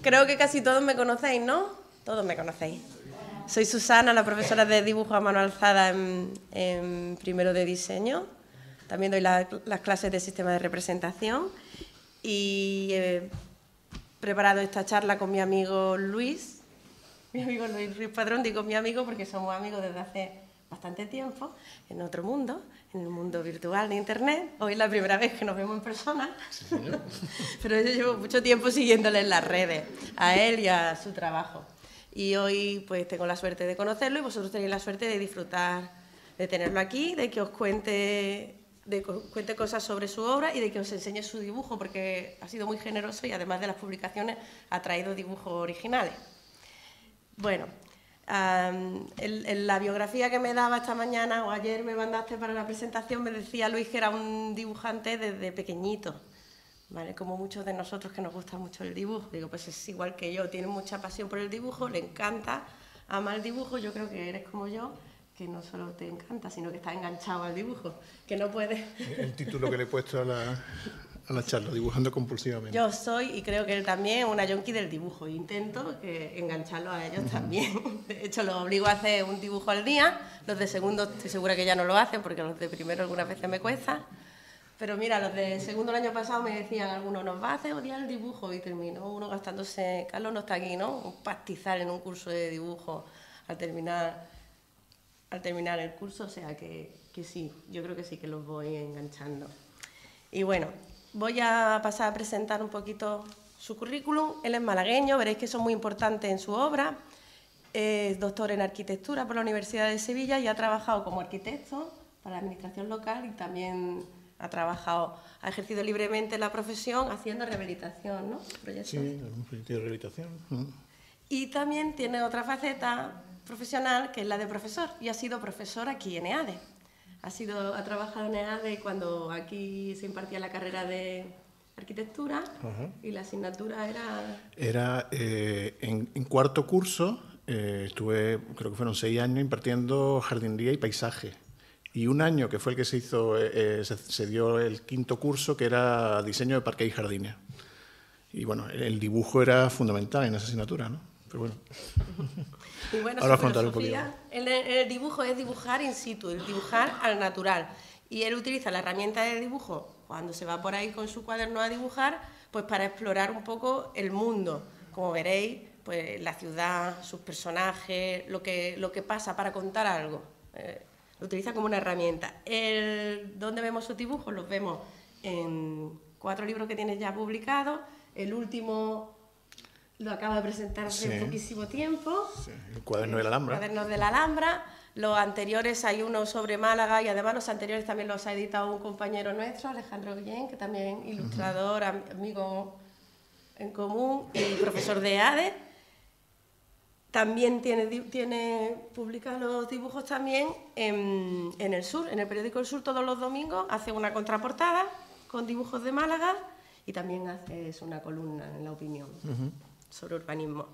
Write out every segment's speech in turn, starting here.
Creo que casi todos me conocéis, ¿no? Todos me conocéis. Soy Susana, la profesora de dibujo a mano alzada en primero de diseño. También doy las clases de sistema de representación y he preparado esta charla con mi amigo Luis Ruiz Padrón. Digo mi amigo porque somos amigos desde hace bastante tiempo, en otro mundo, en el mundo virtual de Internet. Hoy es la primera vez que nos vemos en persona, sí, pero yo llevo mucho tiempo siguiéndole en las redes, a él y a su trabajo. Y hoy pues tengo la suerte de conocerlo y vosotros tenéis la suerte de disfrutar de tenerlo aquí, de que os cuente cosas sobre su obra y de que os enseñe su dibujo, porque ha sido muy generoso y además de las publicaciones ha traído dibujos originales. Bueno, en la biografía que me daba esta mañana o ayer me mandaste para la presentación, me decía Luis que era un dibujante desde pequeñito, ¿vale? Como muchos de nosotros que nos gusta mucho el dibujo. Digo, pues es igual que yo, tiene mucha pasión por el dibujo, le encanta, ama el dibujo. Yo creo que eres como yo, que no solo te encanta, sino que estás enganchado al dibujo, que no puedes... El título que le he puesto a la charla, dibujando compulsivamente. Yo soy, y creo que él también, una yonki del dibujo. Intento engancharlos a ellos también. De hecho, los obligo a hacer un dibujo al día. Los de segundo estoy segura que ya no lo hacen, porque los de primero algunas veces me cuesta. Pero mira, los de segundo el año pasado me decían algunos, nos va a hacer odiar el dibujo, y terminó uno gastándose, Carlos no está aquí, ¿no?, un pastizal en un curso de dibujo al terminar el curso. O sea que sí, yo creo que sí que los voy enganchando. Y bueno, voy a pasar a presentar un poquito su currículum. Él es malagueño, veréis que eso es muy importante en su obra. Es doctor en arquitectura por la Universidad de Sevilla y ha trabajado como arquitecto para la administración local y también ha ejercido libremente la profesión haciendo rehabilitación, ¿no? Proyectos. Sí, un proyecto de rehabilitación. Y también tiene otra faceta profesional que es la de profesor, y ha sido profesor aquí en EADE. Ha trabajado en EADE cuando aquí se impartía la carrera de arquitectura. Ajá. Y la asignatura era en cuarto curso, estuve, creo que fueron 6 años impartiendo jardinería y paisaje. Y un año, que fue el que se hizo, se dio el quinto curso, que era diseño de parques y jardines. Y bueno, el dibujo era fundamental en esa asignatura, ¿no? Pero bueno. Y bueno, ahora su filosofía, el dibujo es dibujar in situ, el dibujar al natural. Y él utiliza la herramienta de dibujo cuando se va por ahí con su cuaderno a dibujar, pues para explorar un poco el mundo. Como veréis, pues la ciudad, sus personajes, lo que pasa para contar algo. Lo utiliza como una herramienta. ¿Dónde vemos sus dibujos? Los vemos en 4 libros que tiene ya publicados. El último lo acaba de presentar hace poquísimo tiempo. Sí, el Cuaderno de la Alhambra. Cuadernos de la Alhambra. Los anteriores, hay uno sobre Málaga, y además los anteriores también los ha editado un compañero nuestro, Alejandro Guillén, que también ilustrador, amigo en común y profesor de EADE. También publica los dibujos también en El Sur, en el periódico El Sur, todos los domingos. Hace una contraportada con dibujos de Málaga y también hace una columna en La Opinión sobre urbanismo.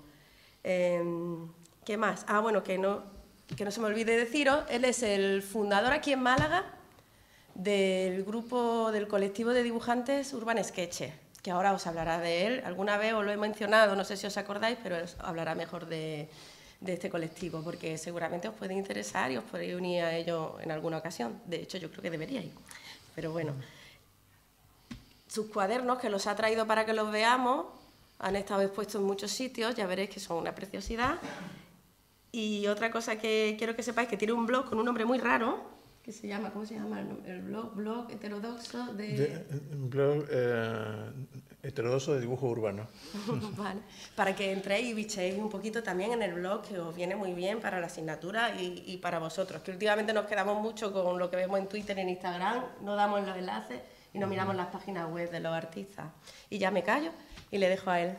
¿Qué más? Bueno, que no se me olvide deciros, él es el fundador aquí en Málaga del colectivo de dibujantes Urban Sketches, que ahora os hablará de él. Alguna vez os lo he mencionado, no sé si os acordáis, pero os hablará mejor de este colectivo, porque seguramente os puede interesar y os podéis unir a ello en alguna ocasión. De hecho, yo creo que deberíais. Pero bueno, sus cuadernos, que los ha traído para que los veamos, han estado expuestos en muchos sitios, ya veréis que son una preciosidad. Y otra cosa que quiero que sepáis, que tiene un blog con un nombre muy raro, que se llama, ¿cómo se llama el blog? Blog heterodoxo blog heterodoxo de dibujo urbano. Vale, para que entréis y bichéis un poquito también en el blog, que os viene muy bien para la asignatura y para vosotros, que últimamente nos quedamos mucho con lo que vemos en Twitter, en Instagram, no damos los enlaces y no miramos las páginas web de los artistas. Y ya me callo y le dejo a él.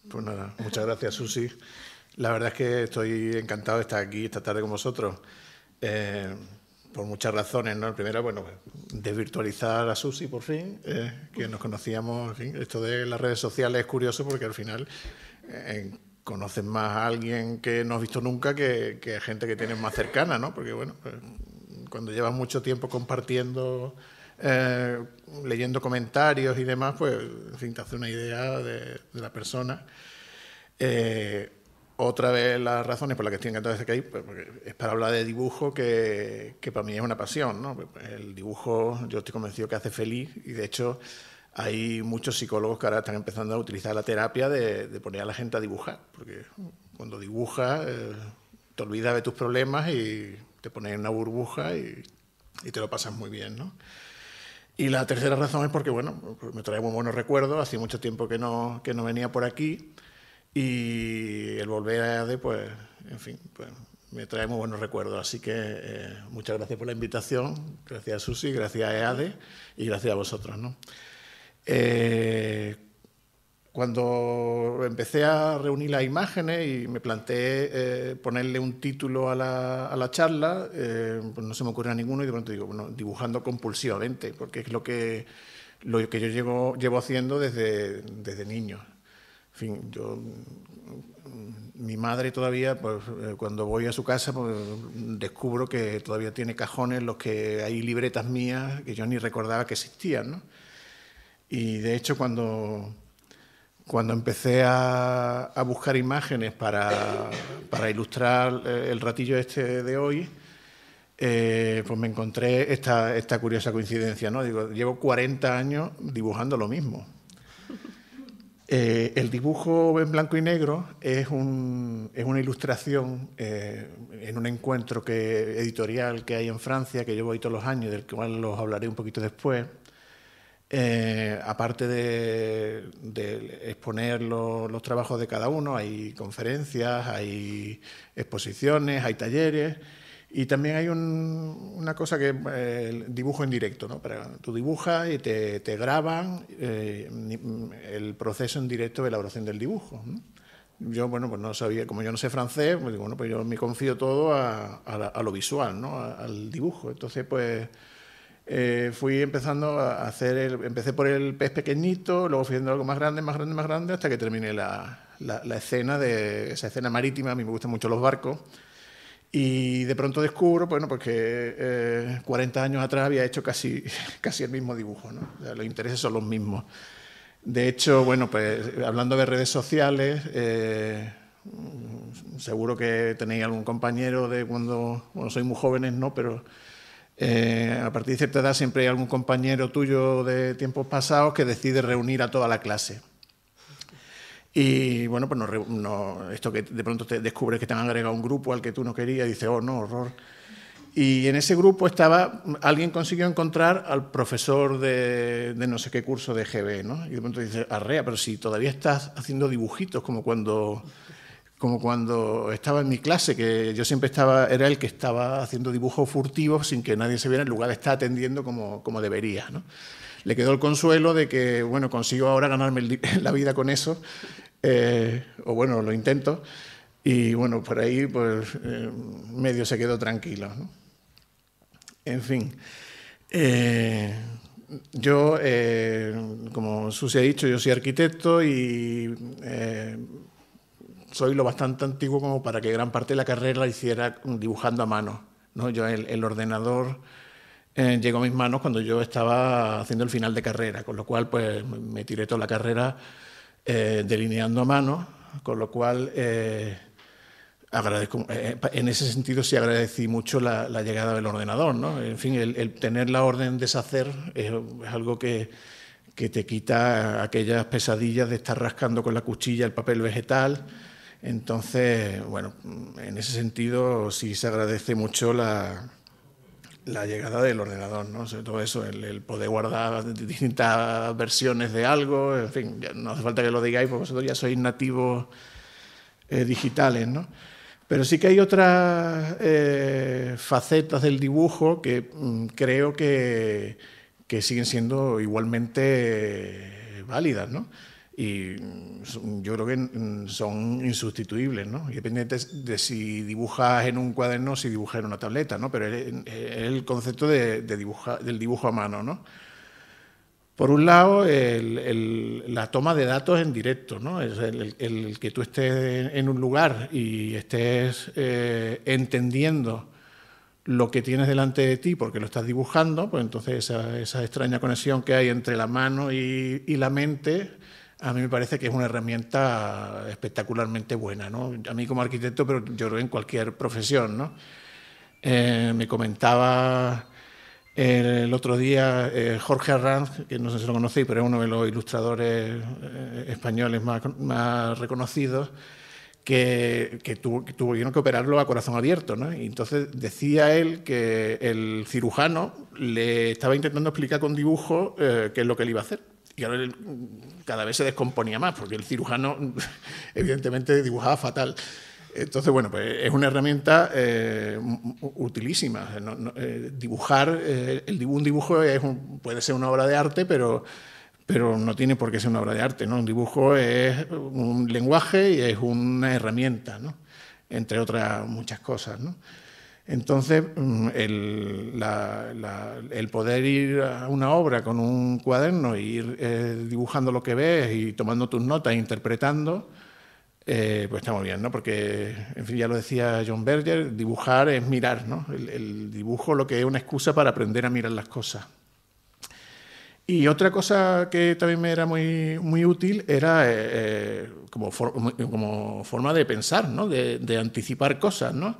Pues nada, muchas gracias, Susi. La verdad es que estoy encantado de estar aquí esta tarde con vosotros. Por muchas razones, ¿no? Primero, bueno, desvirtualizar a Susi por fin, que nos conocíamos. En fin, esto de las redes sociales es curioso porque al final conoces más a alguien que no has visto nunca que a gente que tienes más cercana, ¿no? Porque bueno, pues, cuando llevas mucho tiempo compartiendo leyendo comentarios y demás, pues, en fin, te hace una idea de la persona. Otra de las razones por las que estoy encantado de estar aquí, pues, es para hablar de dibujo, que para mí es una pasión, ¿no? El dibujo, yo estoy convencido que hace feliz, y de hecho hay muchos psicólogos que ahora están empezando a utilizar la terapia de poner a la gente a dibujar, porque cuando dibujas te olvidas de tus problemas y te pones en una burbuja y te lo pasas muy bien, ¿no? Y la tercera razón es porque, bueno, me trae muy buenos recuerdos. Hacía mucho tiempo que no venía por aquí, y el volver a EADE, pues, en fin, pues, me trae muy buenos recuerdos. Así que muchas gracias por la invitación, gracias a Susi, gracias a EADE y gracias a vosotros, ¿no? Cuando empecé a reunir las imágenes y me planteé ponerle un título a la charla, pues no se me ocurrió ninguno, y de pronto digo, bueno, dibujando compulsivamente, porque es lo que yo llevo haciendo desde niño. En fin, mi madre todavía, pues, cuando voy a su casa, pues, descubro que todavía tiene cajones en los que hay libretas mías que yo ni recordaba que existían, ¿no? Y de hecho, cuando empecé a buscar imágenes para ilustrar el ratillo este de hoy, pues me encontré esta curiosa coincidencia, ¿no? Digo, llevo 40 años dibujando lo mismo. El dibujo en blanco y negro es una ilustración en un encuentro editorial que hay en Francia, que yo voy todos los años, del cual os hablaré un poquito después. Aparte de exponer los trabajos de cada uno, hay conferencias, hay exposiciones, hay talleres, y también hay una cosa que es el dibujo en directo, ¿no? Tú dibujas y te graban el proceso en directo de elaboración del dibujo, ¿no? Yo, bueno, pues no sabía, como yo no sé francés, pues digo, bueno, pues yo me confío todo a lo visual, ¿no? Al dibujo. Entonces, pues fui empezando a hacer, empecé por el pez pequeñito, luego fui haciendo algo más grande, más grande, más grande, hasta que terminé la escena, esa escena marítima. A mí me gustan mucho los barcos, y de pronto descubro, bueno, pues que 40 años atrás había hecho casi el mismo dibujo, ¿no? O sea, los intereses son los mismos. De hecho, bueno, pues hablando de redes sociales, seguro que tenéis algún compañero de cuando, bueno, sois muy jóvenes, ¿no? Pero a partir de cierta edad siempre hay algún compañero tuyo de tiempos pasados que decide reunir a toda la clase. Y bueno, pues esto que de pronto te descubres que te han agregado un grupo al que tú no querías, y dices, oh no, horror. Y en ese grupo alguien consiguió encontrar al profesor de no sé qué curso de GB, ¿no? Y de pronto dices, arrea, pero si todavía estás haciendo dibujitos, como cuando estaba en mi clase, que yo siempre era el que estaba haciendo dibujos furtivos sin que nadie se viera, en lugar de estar atendiendo como debería, ¿no? Le quedó el consuelo de que, bueno, consigo ahora ganarme la vida con eso, o bueno, lo intento, y bueno, por ahí pues medio se quedó tranquilo, ¿no? En fin, yo, como Susi ha dicho, yo soy arquitecto y soy lo bastante antiguo como para que gran parte de la carrera la hiciera dibujando a mano, ¿no? Yo el ordenador llegó a mis manos cuando yo estaba haciendo el final de carrera, con lo cual pues me tiré toda la carrera delineando a mano, con lo cual agradezco, en ese sentido sí agradecí mucho la llegada del ordenador, ¿no? En fin, el tener la orden de deshacer es algo que te quita aquellas pesadillas de estar rascando con la cuchilla el papel vegetal. Entonces, bueno, en ese sentido sí se agradece mucho la llegada del ordenador, ¿no? Sobre todo eso, el poder guardar distintas versiones de algo, en fin, no hace falta que lo digáis porque vosotros ya sois nativos digitales, ¿no? Pero sí que hay otras facetas del dibujo que creo que siguen siendo igualmente válidas, ¿no? Y yo creo que son insustituibles, ¿no? Independiente de si dibujas en un cuaderno o si dibujas en una tableta, ¿no? Pero es el concepto del dibujo a mano, ¿no? Por un lado, la toma de datos en directo, ¿no? Es el que tú estés en un lugar y estés entendiendo lo que tienes delante de ti porque lo estás dibujando, pues entonces esa extraña conexión que hay entre la mano y la mente, a mí me parece que es una herramienta espectacularmente buena, ¿no? A mí como arquitecto, pero yo creo en cualquier profesión, ¿no? Me comentaba el otro día Jorge Arranz, que no sé si lo conocéis, pero es uno de los ilustradores españoles más reconocidos, que tuvieron que operarlo a corazón abierto, ¿no? Y entonces decía él que el cirujano le estaba intentando explicar con dibujo qué es lo que él iba a hacer. Y ahora él cada vez se descomponía más, porque el cirujano evidentemente dibujaba fatal. Entonces, bueno, pues es una herramienta utilísima. Dibujar, un dibujo puede ser una obra de arte, pero no tiene por qué ser una obra de arte, ¿no? Un dibujo es un lenguaje y es una herramienta, ¿no? Entre otras muchas cosas, ¿no? Entonces, el poder ir a una obra con un cuaderno e ir dibujando lo que ves y tomando tus notas e interpretando, pues está muy bien, ¿no? Porque, en fin, ya lo decía John Berger, dibujar es mirar, ¿no? El dibujo lo que es una excusa para aprender a mirar las cosas. Y otra cosa que también me era muy útil era como forma de pensar, ¿no? De anticipar cosas, ¿no?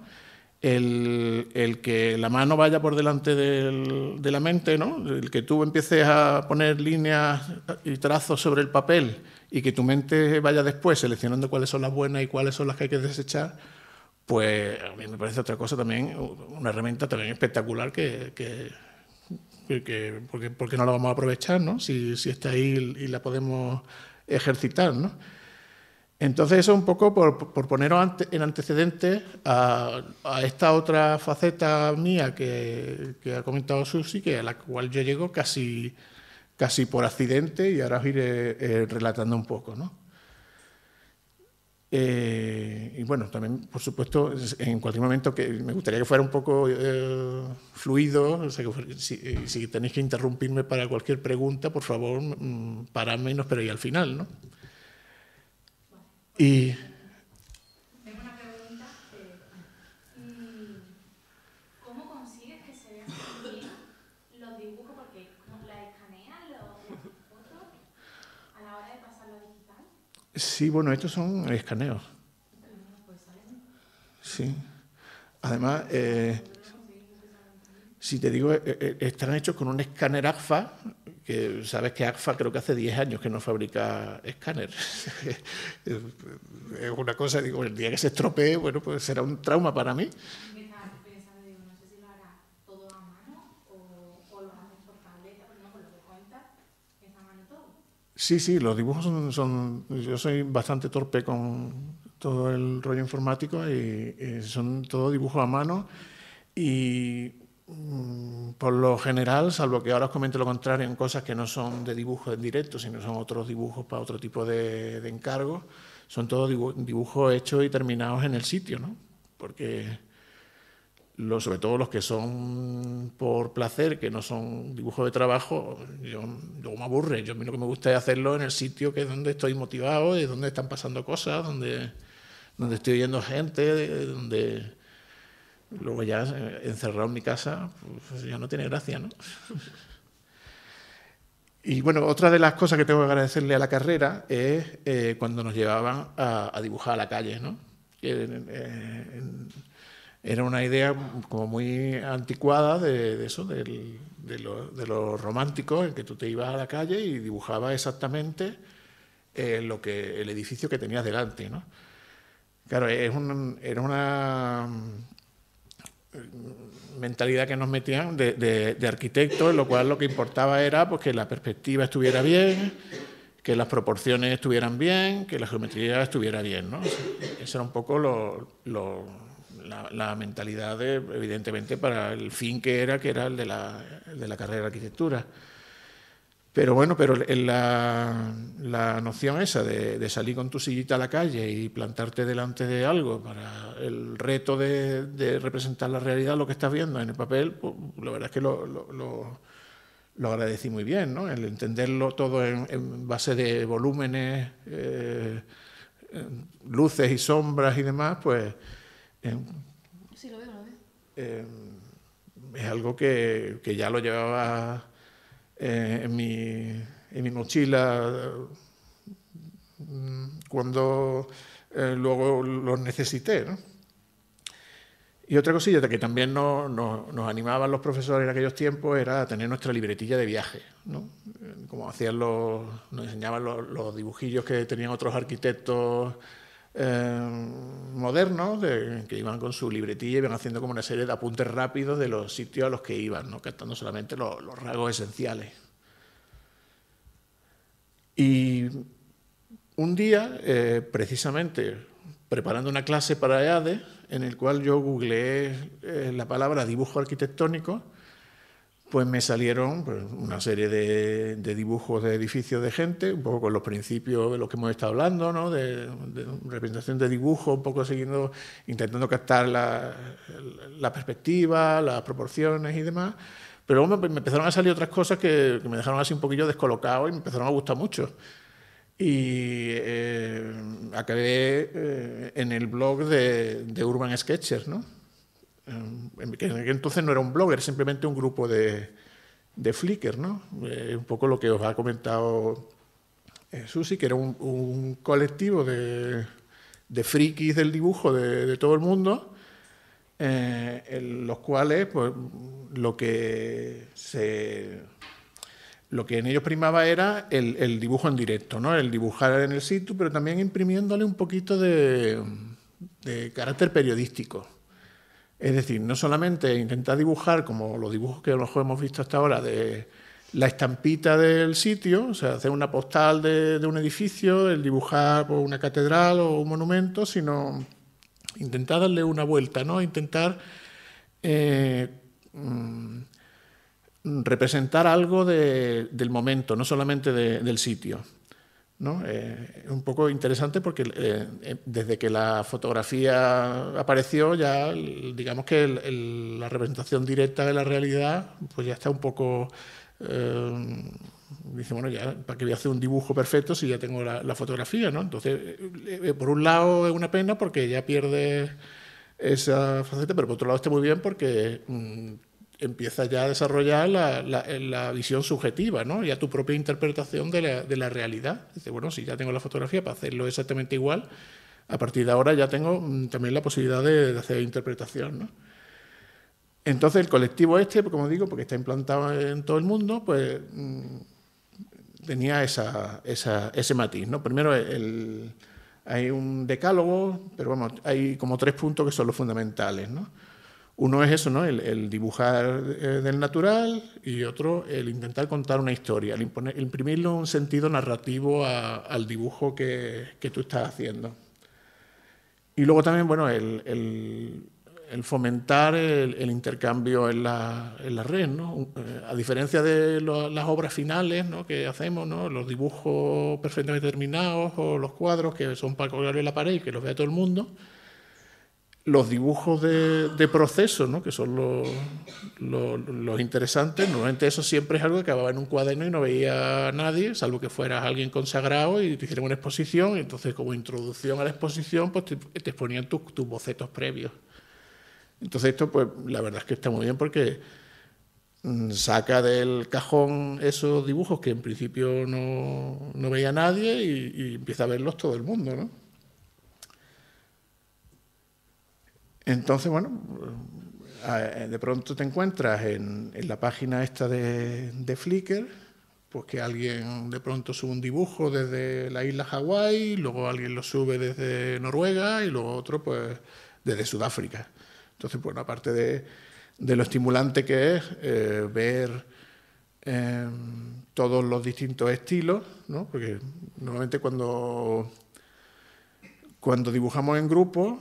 El que la mano vaya por delante de la mente, ¿no? El que tú empieces a poner líneas y trazos sobre el papel y que tu mente vaya después seleccionando cuáles son las buenas y cuáles son las que hay que desechar, pues a mí me parece otra cosa también, una herramienta también espectacular porque no la vamos a aprovechar, ¿no? Si está ahí y la podemos ejercitar, ¿no? Entonces eso un poco por poneros en antecedentes a esta otra faceta mía que ha comentado Susi, a la cual yo llego casi por accidente, y ahora os iré relatando un poco, ¿no? Y bueno, también, por supuesto, en cualquier momento que me gustaría que fuera un poco fluido, o sea, si tenéis que interrumpirme para cualquier pregunta, por favor, paradme y nos esperéis al final, ¿no? Y tengo una pregunta. ¿Cómo consigues que se vean bien los dibujos? Porque la escanean las fotos a la hora de pasarlo a digital. sí, bueno, estos son escaneos. Sí. Además, si te digo, están hechos con un escáner Agfa, que sabes que Agfa creo que hace 10 años que no fabrica escáner. Es una cosa, digo, el día que se estropee, bueno, pues será un trauma para mí. Me estaba pensando, digo, no sé si lo hará todo a mano o lo hacen por tableta, porque no, por lo que cuentas, es a mano todo. Sí, los dibujos son... Yo soy bastante torpe con todo el rollo informático y son todo dibujos a mano y por lo general, salvo que ahora os comente lo contrario en cosas que no son de dibujo en directo, sino son otros dibujos para otro tipo de encargos, son todos dibujos hechos y terminados en el sitio, ¿no? Porque sobre todo los que son por placer, que no son dibujos de trabajo, yo me aburre. Yo a mí lo que me gusta es hacerlo en el sitio que es donde estoy motivado, es donde están pasando cosas, donde estoy oyendo gente, donde luego ya encerrado en mi casa, pues ya no tiene gracia, ¿no? Y bueno, otra de las cosas que tengo que agradecerle a la carrera es cuando nos llevaban a dibujar a la calle, ¿no? Era una idea como muy anticuada de eso, de los románticos, en que tú te ibas a la calle y dibujabas exactamente el edificio que tenías delante, ¿no? Claro, era una mentalidad que nos metían de arquitectos, en lo cual lo que importaba era pues, que la perspectiva estuviera bien, que las proporciones estuvieran bien, que la geometría estuviera bien, ¿no? Esa era un poco la mentalidad, evidentemente, para el fin que era el de la carrera de arquitectura. Pero bueno, la noción esa de salir con tu sillita a la calle y plantarte delante de algo para el reto de representar la realidad, lo que estás viendo en el papel, pues, la verdad es que lo agradecí muy bien, ¿no? El entenderlo todo en base de volúmenes, luces y sombras y demás, pues... Sí, lo veo. es algo que ya lo llevaba en mi mochila cuando luego los necesité, ¿no? Y otra cosilla que también nos animaban los profesores en aquellos tiempos era tener nuestra libretilla de viaje, ¿no? Como hacían nos enseñaban los dibujillos que tenían otros arquitectos modernos, que iban con su libretilla y iban haciendo como una serie de apuntes rápidos de los sitios a los que iban, ¿no? Captando solamente los rasgos esenciales. Y un día, precisamente, preparando una clase para EADE, en el cual yo googleé la palabra dibujo arquitectónico, pues me salieron pues, una serie de dibujos de edificios de gente, un poco con los principios de los que hemos estado hablando, ¿no? de representación de dibujo, un poco siguiendo, intentando captar la perspectiva, las proporciones y demás. Pero luego me empezaron a salir otras cosas que me dejaron así un poquillo descolocado y me empezaron a gustar mucho. Y acabé en el blog de Urban Sketchers, ¿no? Que entonces no era un blog, era simplemente un grupo de Flickr, ¿no? Un poco lo que os ha comentado Susi, que era un colectivo de frikis del dibujo de todo el mundo, en los cuales pues, lo que en ellos primaba era el dibujo en directo, ¿no? El dibujar en el sitio, pero también imprimiéndole un poquito de carácter periodístico. Es decir, no solamente intentar dibujar como los dibujos que a lo mejor hemos visto hasta ahora de la estampita del sitio, o sea, hacer una postal de un edificio, el dibujar pues, una catedral o un monumento, sino intentar darle una vuelta, ¿no? Intentar representar algo del momento, no solamente del sitio, ¿no? Es un poco interesante porque desde que la fotografía apareció ya digamos que la representación directa de la realidad pues ya está un poco dice, bueno, ya para qué voy a hacer un dibujo perfecto si ya tengo la fotografía, ¿no? Entonces por un lado es una pena porque ya pierde esa faceta, pero por otro lado está muy bien porque empieza ya a desarrollar la visión subjetiva, ¿no? Ya tu propia interpretación de la realidad. Dice, bueno, si ya tengo la fotografía para hacerlo exactamente igual, a partir de ahora ya tengo también la posibilidad de hacer interpretación, ¿no? Entonces el colectivo como digo, porque está implantado en todo el mundo, pues tenía ese matiz, ¿no? Primero hay un decálogo, pero vamos, hay como 3 puntos que son los fundamentales, ¿no? Uno es eso, ¿no? El dibujar del natural y otro el intentar contar una historia, el imprimirle un sentido narrativo al dibujo que tú estás haciendo. Y luego también, bueno, el fomentar el intercambio en la red, ¿no? A diferencia de las obras finales, ¿no? Que hacemos, ¿no? Los dibujos perfectamente terminados o los cuadros que son para colgarle en la pared y que los vea todo el mundo. Los dibujos de proceso, ¿no? Que son los interesantes, normalmente eso siempre es algo que acababa en un cuaderno y no veía a nadie, salvo que fueras alguien consagrado y te hicieran una exposición, y entonces como introducción a la exposición pues te exponían tus bocetos previos. Entonces esto pues la verdad es que está muy bien porque saca del cajón esos dibujos que en principio no veía nadie y empieza a verlos todo el mundo, ¿no? Entonces, bueno, de pronto te encuentras en la página esta de Flickr, pues que alguien de pronto sube un dibujo desde la isla Hawái, luego alguien lo sube desde Noruega y luego otro pues desde Sudáfrica. Entonces, bueno, aparte de lo estimulante que es ver todos los distintos estilos, ¿no? Porque normalmente cuando dibujamos en grupo,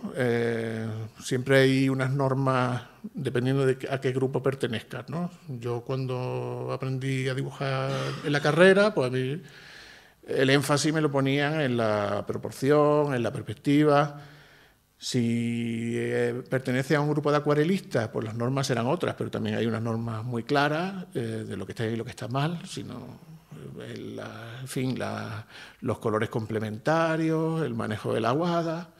siempre hay unas normas dependiendo de a qué grupo pertenezcas, ¿no? Yo cuando aprendí a dibujar en la carrera, pues a mí el énfasis me lo ponían en la proporción, en la perspectiva. Si pertenece a un grupo de acuarelistas, pues las normas serán otras, pero también hay unas normas muy claras de lo que está bien y lo que está mal, sino en fin, los colores complementarios, el manejo de la aguada.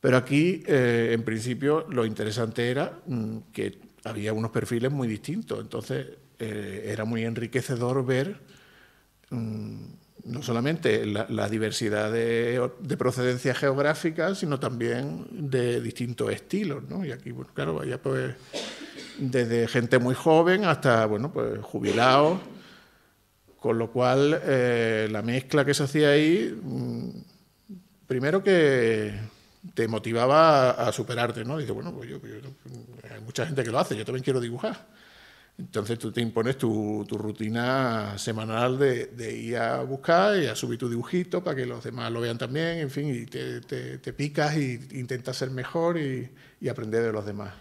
Pero aquí, en principio, lo interesante era que había unos perfiles muy distintos. Entonces, era muy enriquecedor ver no solamente la diversidad de procedencia geográfica, sino también de distintos estilos, ¿no? Y aquí, bueno, claro, había pues desde gente muy joven hasta, bueno, pues jubilados, con lo cual la mezcla que se hacía ahí, primero que te motivaba a superarte, ¿no? Dices, bueno, pues hay mucha gente que lo hace, yo también quiero dibujar. Entonces tú te impones tu rutina semanal de ir a buscar y a subir tu dibujito para que los demás lo vean también, en fin, y te picas e intentas ser mejor y aprender de los demás.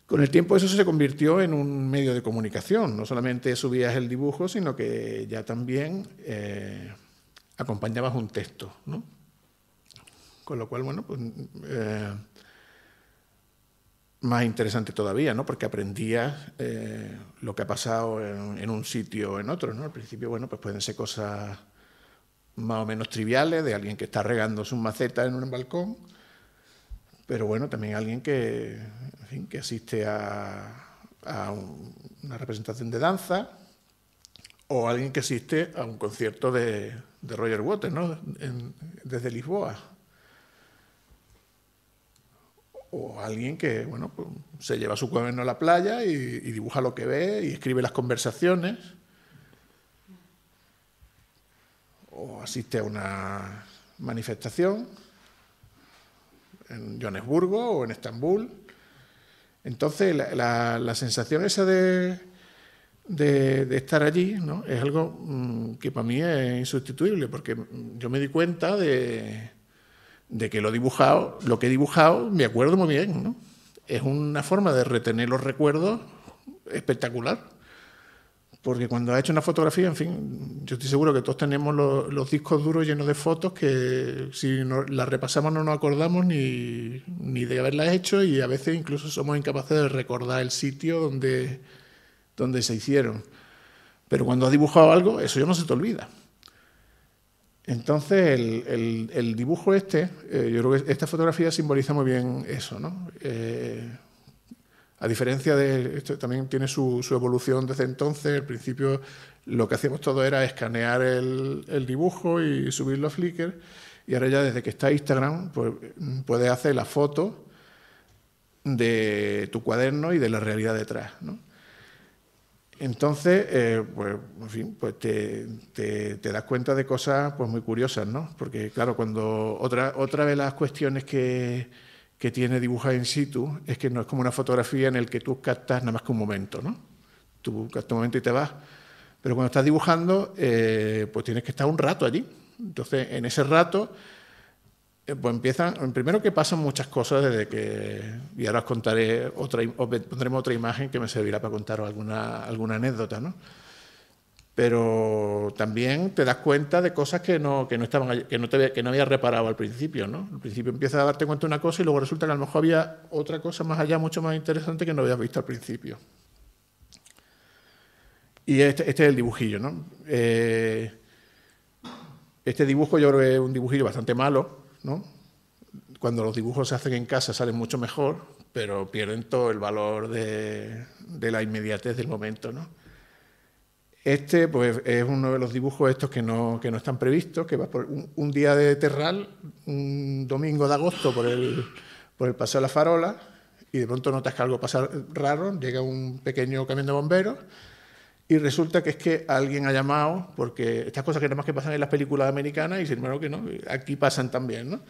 Con el tiempo eso se convirtió en un medio de comunicación. No solamente subías el dibujo, sino que ya también acompañabas un texto, ¿no? Con lo cual, bueno, pues más interesante todavía, ¿no? Porque aprendías lo que ha pasado en un sitio o en otro, ¿no? Al principio, bueno, pues pueden ser cosas más o menos triviales, de alguien que está regando sus macetas en un balcón, pero bueno, también alguien que, en fin, que asiste a una representación de danza, o alguien que asiste a un concierto de Roger Waters, ¿no? Desde Lisboa. O alguien que, bueno, pues, se lleva su cuaderno a la playa y dibuja lo que ve y escribe las conversaciones. O asiste a una manifestación en Johannesburgo o en Estambul. Entonces, la sensación esa de estar allí, ¿no? Es algo que para mí es insustituible, porque yo me di cuenta de que lo que he dibujado, me acuerdo muy bien, ¿no? Es una forma de retener los recuerdos espectacular. Porque cuando has hecho una fotografía, en fin, yo estoy seguro que todos tenemos los discos duros llenos de fotos que si las repasamos no nos acordamos ni de haberlas hecho, y a veces incluso somos incapaces de recordar el sitio donde se hicieron. Pero cuando has dibujado algo, eso ya no se te olvida. Entonces, el dibujo yo creo que esta fotografía simboliza muy bien eso, ¿no? A diferencia de esto, también tiene su evolución desde entonces. Al principio lo que hacíamos todo era escanear el dibujo y subirlo a Flickr, y ahora ya desde que está Instagram, pues puedes hacer la foto de tu cuaderno y de la realidad detrás, ¿no? Entonces, pues, en fin, pues te das cuenta de cosas pues muy curiosas, ¿no? Porque, claro, cuando otra de las cuestiones que tiene dibujar in situ es que no es como una fotografía en el que tú captas nada más que un momento, ¿no? Tú captas un momento y te vas. Pero cuando estás dibujando, pues tienes que estar un rato allí. Entonces, en ese rato, pues empiezan, primero que pasan muchas cosas y ahora os contaré os pondremos otra imagen que me servirá para contaros alguna anécdota, ¿no? Pero también te das cuenta de cosas que no estaban allí, que no habías reparado al principio, ¿no? Al principio empiezas a darte cuenta de una cosa y luego resulta que a lo mejor había otra cosa más allá, mucho más interesante, que no habías visto al principio. Y este es el dibujillo, ¿no? Este dibujo yo creo que es un dibujillo bastante malo, ¿no? Cuando los dibujos se hacen en casa salen mucho mejor, pero pierden todo el valor de la inmediatez del momento, ¿no? Este pues, es uno de los dibujos estos que no están previstos, que va por un día de terral, un domingo de agosto por el Paseo de la Farola, y de pronto notas que algo pasa raro, llega un pequeño camión de bomberos, y resulta que es que alguien ha llamado, porque estas cosas que nada más que pasan en las películas americanas, y sin embargo que no, aquí pasan también, ¿no?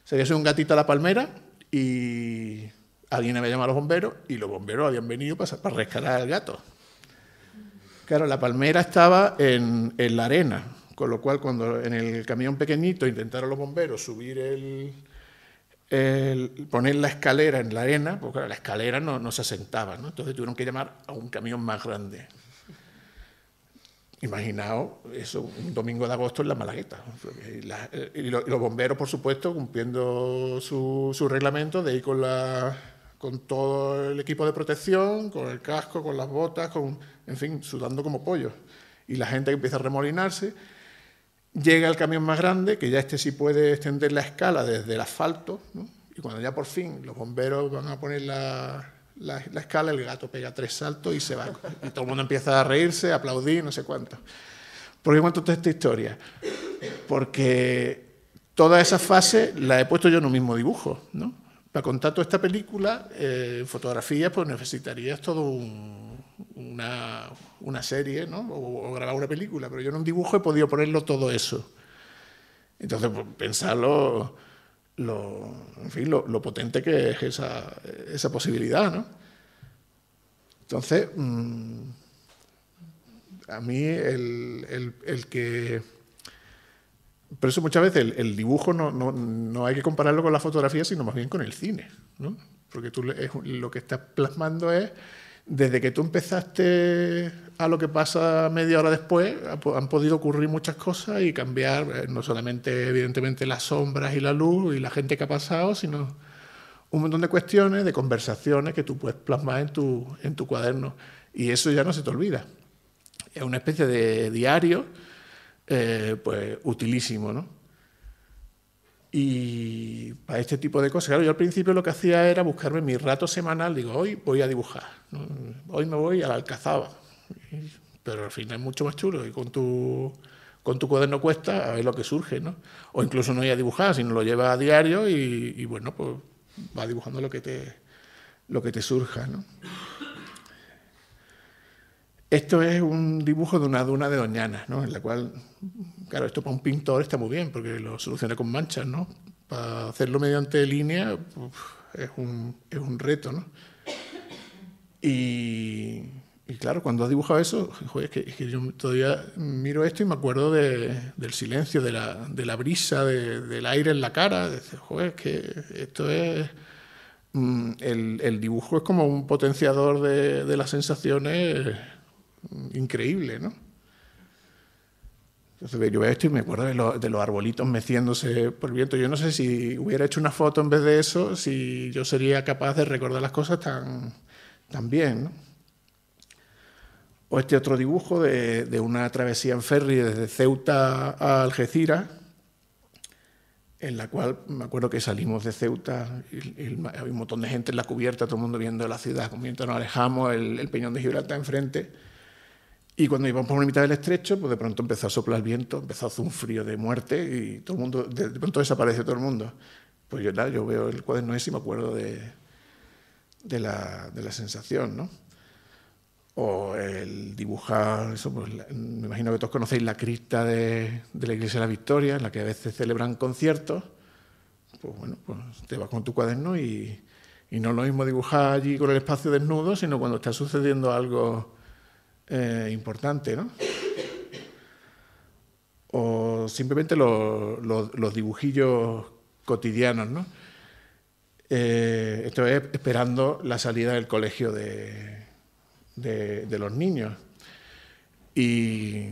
Se había subido un gatito a la palmera y alguien había llamado a los bomberos, y los bomberos habían venido para rescatar al gato. Claro, la palmera estaba en la arena, con lo cual cuando en el camión pequeñito intentaron los bomberos subir poner la escalera en la arena, porque claro, la escalera no se asentaba, ¿no? Entonces tuvieron que llamar a un camión más grande. Imaginaos eso, un domingo de agosto en la Malagueta. Y los bomberos, por supuesto, cumpliendo su reglamento de ir con todo el equipo de protección, con el casco, con las botas, en fin, sudando como pollos. Y la gente empieza a remolinarse. Llega el camión más grande, que ya sí puede extender la escala desde el asfalto, ¿no? Y cuando ya por fin los bomberos van a poner la la escala, el gato pega 3 saltos y se va. Y todo el mundo empieza a reírse, a aplaudir, no sé cuánto. ¿Por qué cuento toda esta historia? Porque toda esa fase la he puesto yo en un mismo dibujo, ¿no? Para contar toda esta película, fotografías, pues necesitarías todo una serie, ¿no? O grabar una película, pero yo en un dibujo he podido ponerlo todo eso. Entonces, pues, pensarlo, en fin, lo potente que es esa posibilidad, ¿no? Entonces, a mí el que... Por eso muchas veces el dibujo no hay que compararlo con la fotografía, sino más bien con el cine, ¿no? Porque tú lo que estás plasmando es, desde que tú empezaste a lo que pasa media hora después, han podido ocurrir muchas cosas y cambiar, no solamente evidentemente las sombras y la luz y la gente que ha pasado, sino un montón de cuestiones, de conversaciones que tú puedes plasmar en tu cuaderno. Y eso ya no se te olvida. Es una especie de diario, pues utilísimo, ¿no? Y para este tipo de cosas, claro, yo al principio lo que hacía era buscarme mi rato semanal, digo, hoy voy a dibujar, ¿no? Hoy me voy a la Alcazaba, pero al final es mucho más chulo y con tu cuaderno cuesta a ver lo que surge, ¿no? O incluso no ir a dibujar, sino lo llevas a diario y bueno, pues vas dibujando lo que te surja, ¿no? Esto es un dibujo de una duna de Doñana, ¿no? En la cual, claro, esto para un pintor está muy bien, porque lo soluciona con manchas, ¿no? Para hacerlo mediante línea, pues, es un reto, ¿no? Y claro, cuando has dibujado eso, joder, es que yo todavía miro esto y me acuerdo del silencio, de la brisa, del aire en la cara. Joder, es que esto es... El dibujo es como un potenciador de las sensaciones increíble, ¿no? Entonces yo veo esto y me acuerdo de los arbolitos meciéndose por el viento. Yo no sé si hubiera hecho una foto en vez de eso, si yo sería capaz de recordar las cosas tan bien, ¿no? O este otro dibujo de una travesía en ferry desde Ceuta a Algeciras, en la cual me acuerdo que salimos de Ceuta y había un montón de gente en la cubierta, todo el mundo viendo la ciudad. Mientras nos alejamos, el peñón de Gibraltar enfrente. Y cuando íbamos por la mitad del estrecho, pues de pronto empezó a soplar el viento, empezó a hacer un frío de muerte y todo el mundo, de pronto desapareció todo el mundo. Pues yo veo el cuaderno ese y me acuerdo de la sensación, ¿no? O el dibujar, eso, pues, me imagino que todos conocéis la cripta de la Iglesia de la Victoria, en la que a veces celebran conciertos. Pues bueno, pues te vas con tu cuaderno y no es lo mismo dibujar allí con el espacio desnudo, sino cuando está sucediendo algo importante, ¿no? O simplemente los dibujillos cotidianos, ¿no? Esto es esperando la salida del colegio de los niños. Y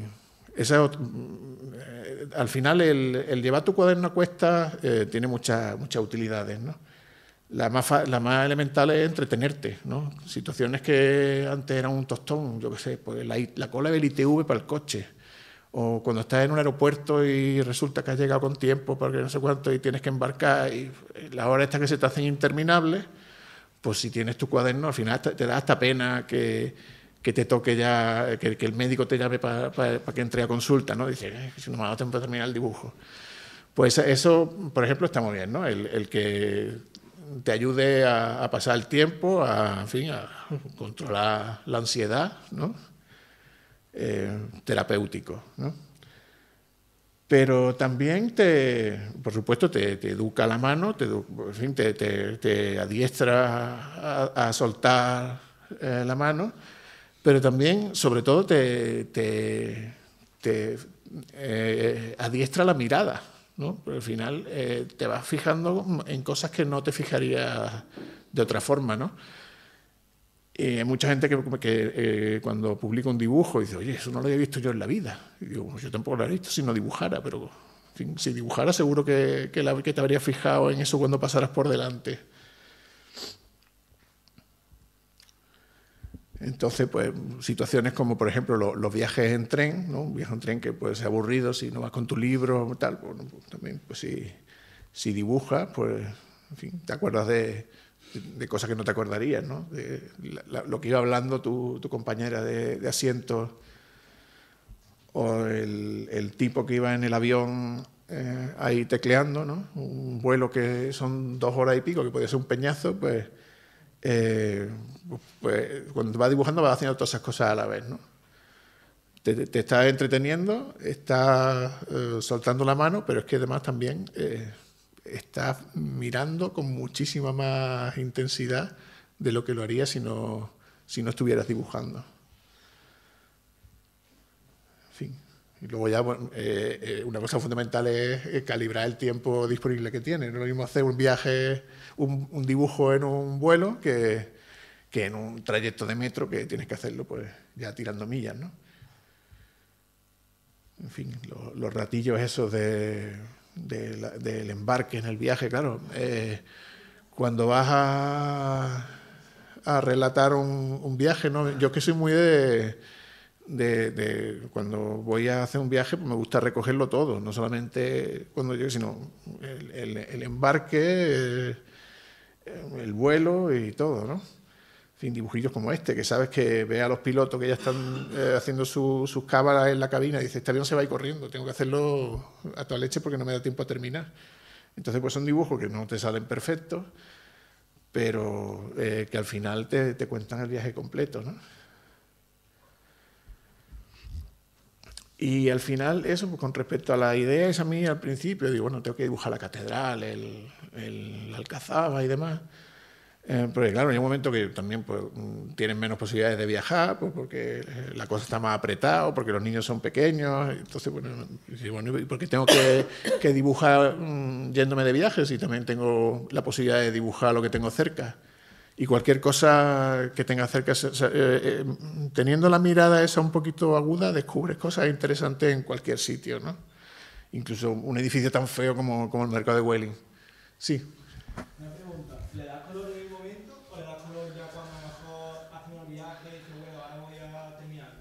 al final el llevar tu cuaderno a cuestas tiene muchas utilidades, ¿no? La más elemental es entretenerte, ¿no? Situaciones que antes eran un tostón, yo qué sé, pues la cola del ITV para el coche, o cuando estás en un aeropuerto y resulta que has llegado con tiempo porque no sé cuánto y tienes que embarcar y las horas estas que se te hacen interminables, pues si tienes tu cuaderno al final te da hasta pena que te toque ya, que el médico te llame para que entre a consulta, ¿no? Dice, si no me ha dado tiempo de terminar el dibujo. Pues eso, por ejemplo, está muy bien, ¿no? El que te ayude a pasar el tiempo, en fin, a controlar la ansiedad, ¿no? Terapéutico, ¿no? Pero también, por supuesto, te educa la mano, en fin, te adiestra a soltar la mano, pero también, sobre todo, te adiestra la mirada, ¿no? Pero al final te vas fijando en cosas que no te fijarías de otra forma, ¿no? Hay mucha gente que cuando publica un dibujo dice, oye, eso no lo había visto yo en la vida. Y digo, yo tampoco lo había visto si no dibujara, pero en fin, si dibujara seguro que te habrías fijado en eso cuando pasaras por delante. Entonces, pues, situaciones como, por ejemplo, los viajes en tren, ¿no? Un viaje en tren que puede ser aburrido si no vas con tu libro, tal. Bueno, pues, también, pues, si dibujas, pues, en fin, te acuerdas de de cosas que no te acordarías, ¿no? De lo que iba hablando tu compañera de asientos, o el tipo que iba en el avión ahí tecleando, ¿no? Un vuelo que son 2 horas y pico, que podía ser un peñazo, pues cuando vas dibujando vas haciendo todas esas cosas a la vez, ¿no? Te estás entreteniendo, estás soltando la mano, pero es que además también estás mirando con muchísima más intensidad de lo que lo harías si no estuvieras dibujando. En fin. Y luego ya, bueno, una cosa fundamental es calibrar el tiempo disponible que tienes. No es lo mismo hacer un viaje, un dibujo en un vuelo que en un trayecto de metro, que tienes que hacerlo pues ya tirando millas, ¿no? En fin, los ratillos esos del embarque en el viaje, claro. Cuando vas a relatar un viaje, ¿no? Yo que soy muy cuando voy a hacer un viaje, pues me gusta recogerlo todo, no solamente cuando llegue, sino el embarque, el vuelo y todo, ¿no? En fin, dibujillos como este, que sabes que ve a los pilotos que ya están haciendo sus cámaras en la cabina y dice, este avión se va a ir corriendo, tengo que hacerlo a toda leche porque no me da tiempo a terminar. Entonces, pues son dibujos que no te salen perfectos, pero que al final te cuentan el viaje completo, ¿no? Y al final, eso, pues, con respecto a la idea esa mía al principio, digo, bueno, tengo que dibujar la catedral, el Alcazaba y demás. Porque claro, hay un momento que también pues, tienen menos posibilidades de viajar, pues, porque la cosa está más apretada, porque los niños son pequeños. Entonces, bueno, ¿y por qué tengo que dibujar yéndome de viaje si también tengo la posibilidad de dibujar lo que tengo cerca? Y cualquier cosa que tenga cerca, teniendo la mirada esa un poquito aguda, descubres cosas interesantes en cualquier sitio, ¿no? Incluso un edificio tan feo como el mercado de Welling. Sí. Una pregunta, ¿le das color en el momento o le das color ya cuando a lo mejor haces un viaje y dices, bueno, ahora voy a terminar?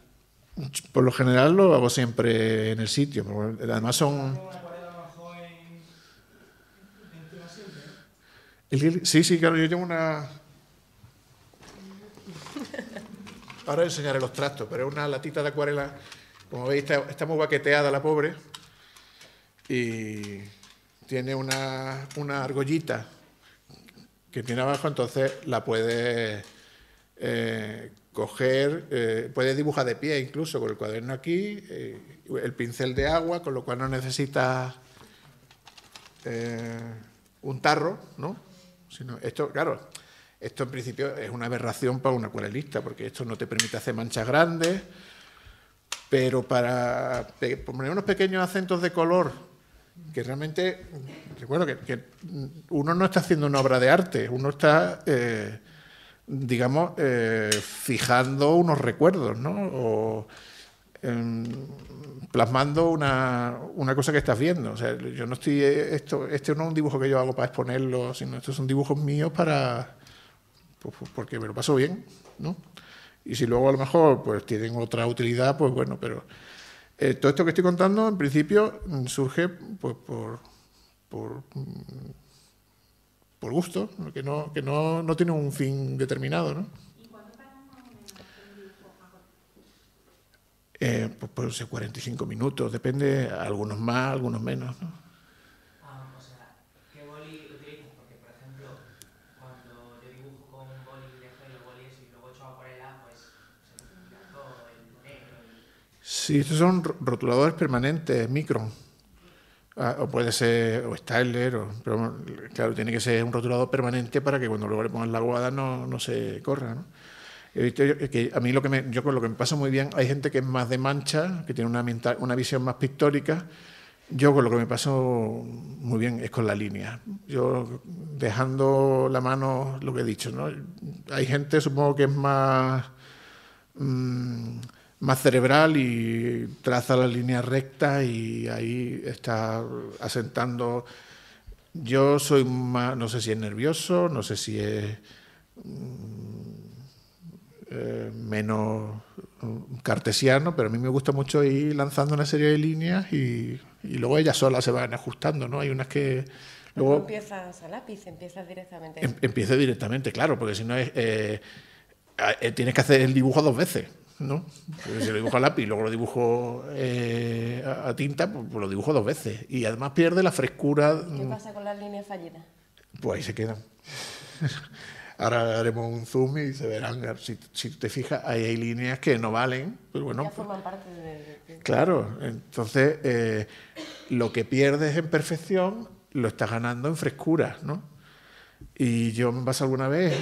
Por lo general lo hago siempre en el sitio, porque además son... ¿Una acuarela a lo mejor encima siempre? Sí, claro, yo llevo una... Ahora enseñaré los trastos, pero es una latita de acuarela. Como veis, está muy baqueteada la pobre. Y tiene una argollita que tiene abajo, entonces la puedes coger, puedes dibujar de pie incluso con el cuaderno aquí, el pincel de agua, con lo cual no necesitas un tarro, ¿no? Sino esto, claro, esto en principio es una aberración para un acuarelista, porque esto no te permite hacer manchas grandes, pero para poner unos pequeños acentos de color, que realmente, recuerdo que uno no está haciendo una obra de arte, uno está, digamos, fijando unos recuerdos, ¿no? O plasmando una cosa que estás viendo. O sea, yo no estoy, este no es un dibujo que yo hago para exponerlo, sino estos son dibujos míos porque me lo paso bien, ¿no? Y si luego a lo mejor pues tienen otra utilidad, pues bueno, pero todo esto que estoy contando en principio surge pues por gusto, que no tiene un fin determinado, ¿no? ¿Y cuánto tardas más o menos en un dibujo? Pues puede ser 45 minutos, depende, algunos más, algunos menos, ¿no? O sea, ¿qué boli utilizas? Porque, por ejemplo, cuando yo dibujo con boli de gel o boli eso y luego echo acuarela, pues se me mira todo el negro. Sí, estos son rotuladores permanentes, Micron. O puede ser, o Styler, pero claro, tiene que ser un rotulador permanente para que cuando luego le pongan la aguada no se corra, ¿no? He visto que a mí yo con lo que me pasa muy bien, hay gente que es más de mancha, que tiene una visión más pictórica. Yo con lo que me paso muy bien es con la línea. Yo dejando la mano, lo que he dicho, ¿no? Hay gente, supongo que es más cerebral y traza las líneas rectas y ahí está asentando. Yo soy más, no sé si es nervioso, no sé si es menos cartesiano, pero a mí me gusta mucho ir lanzando una serie de líneas y Y luego ellas solas se van ajustando, ¿no? Hay unas que... Luego Luego empiezas a lápiz, empiezas directamente. empieza directamente, claro, porque si no es... tienes que hacer el dibujo 2 veces, ¿no? Porque si lo dibujo a lápiz y luego lo dibujo a tinta, pues lo dibujo 2 veces. Y además pierde la frescura. ¿Qué pasa con las líneas fallidas? Pues ahí se quedan. Ahora haremos un zoom y se verán. Si te fijas, hay líneas que no valen. Pues bueno, Ya forman parte de... Claro, entonces lo que pierdes en perfección lo estás ganando en frescura, ¿no? Y yo me pasa alguna vez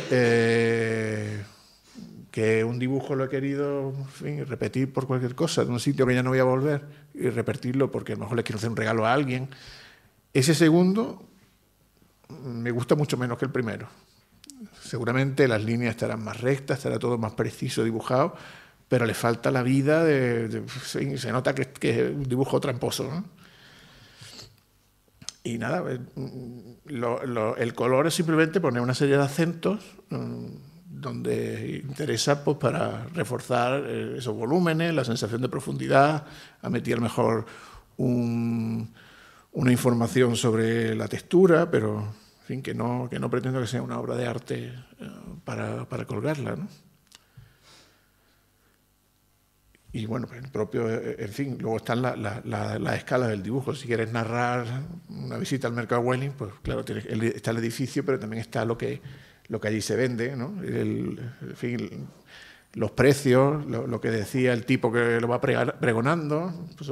que un dibujo lo he querido, en fin, repetir por cualquier cosa, en un sitio que ya no voy a volver, y repetirlo porque a lo mejor le quiero hacer un regalo a alguien. Ese segundo me gusta mucho menos que el primero. Seguramente las líneas estarán más rectas, estará todo más preciso dibujado, pero le falta la vida se nota que es un dibujo tramposo, ¿no? Y nada, el color es simplemente poner una serie de acentos donde interesa pues, para reforzar esos volúmenes, la sensación de profundidad, a meter a lo mejor una información sobre la textura, pero en fin, que no pretendo que sea una obra de arte para colgarla, ¿no? Y bueno, el propio, en fin, luego están las escalas del dibujo. Si quieres narrar una visita al mercado Welling, pues claro, está el edificio, pero también está lo que allí se vende, ¿no? En fin, los precios, lo que decía el tipo que lo va pregonando, pues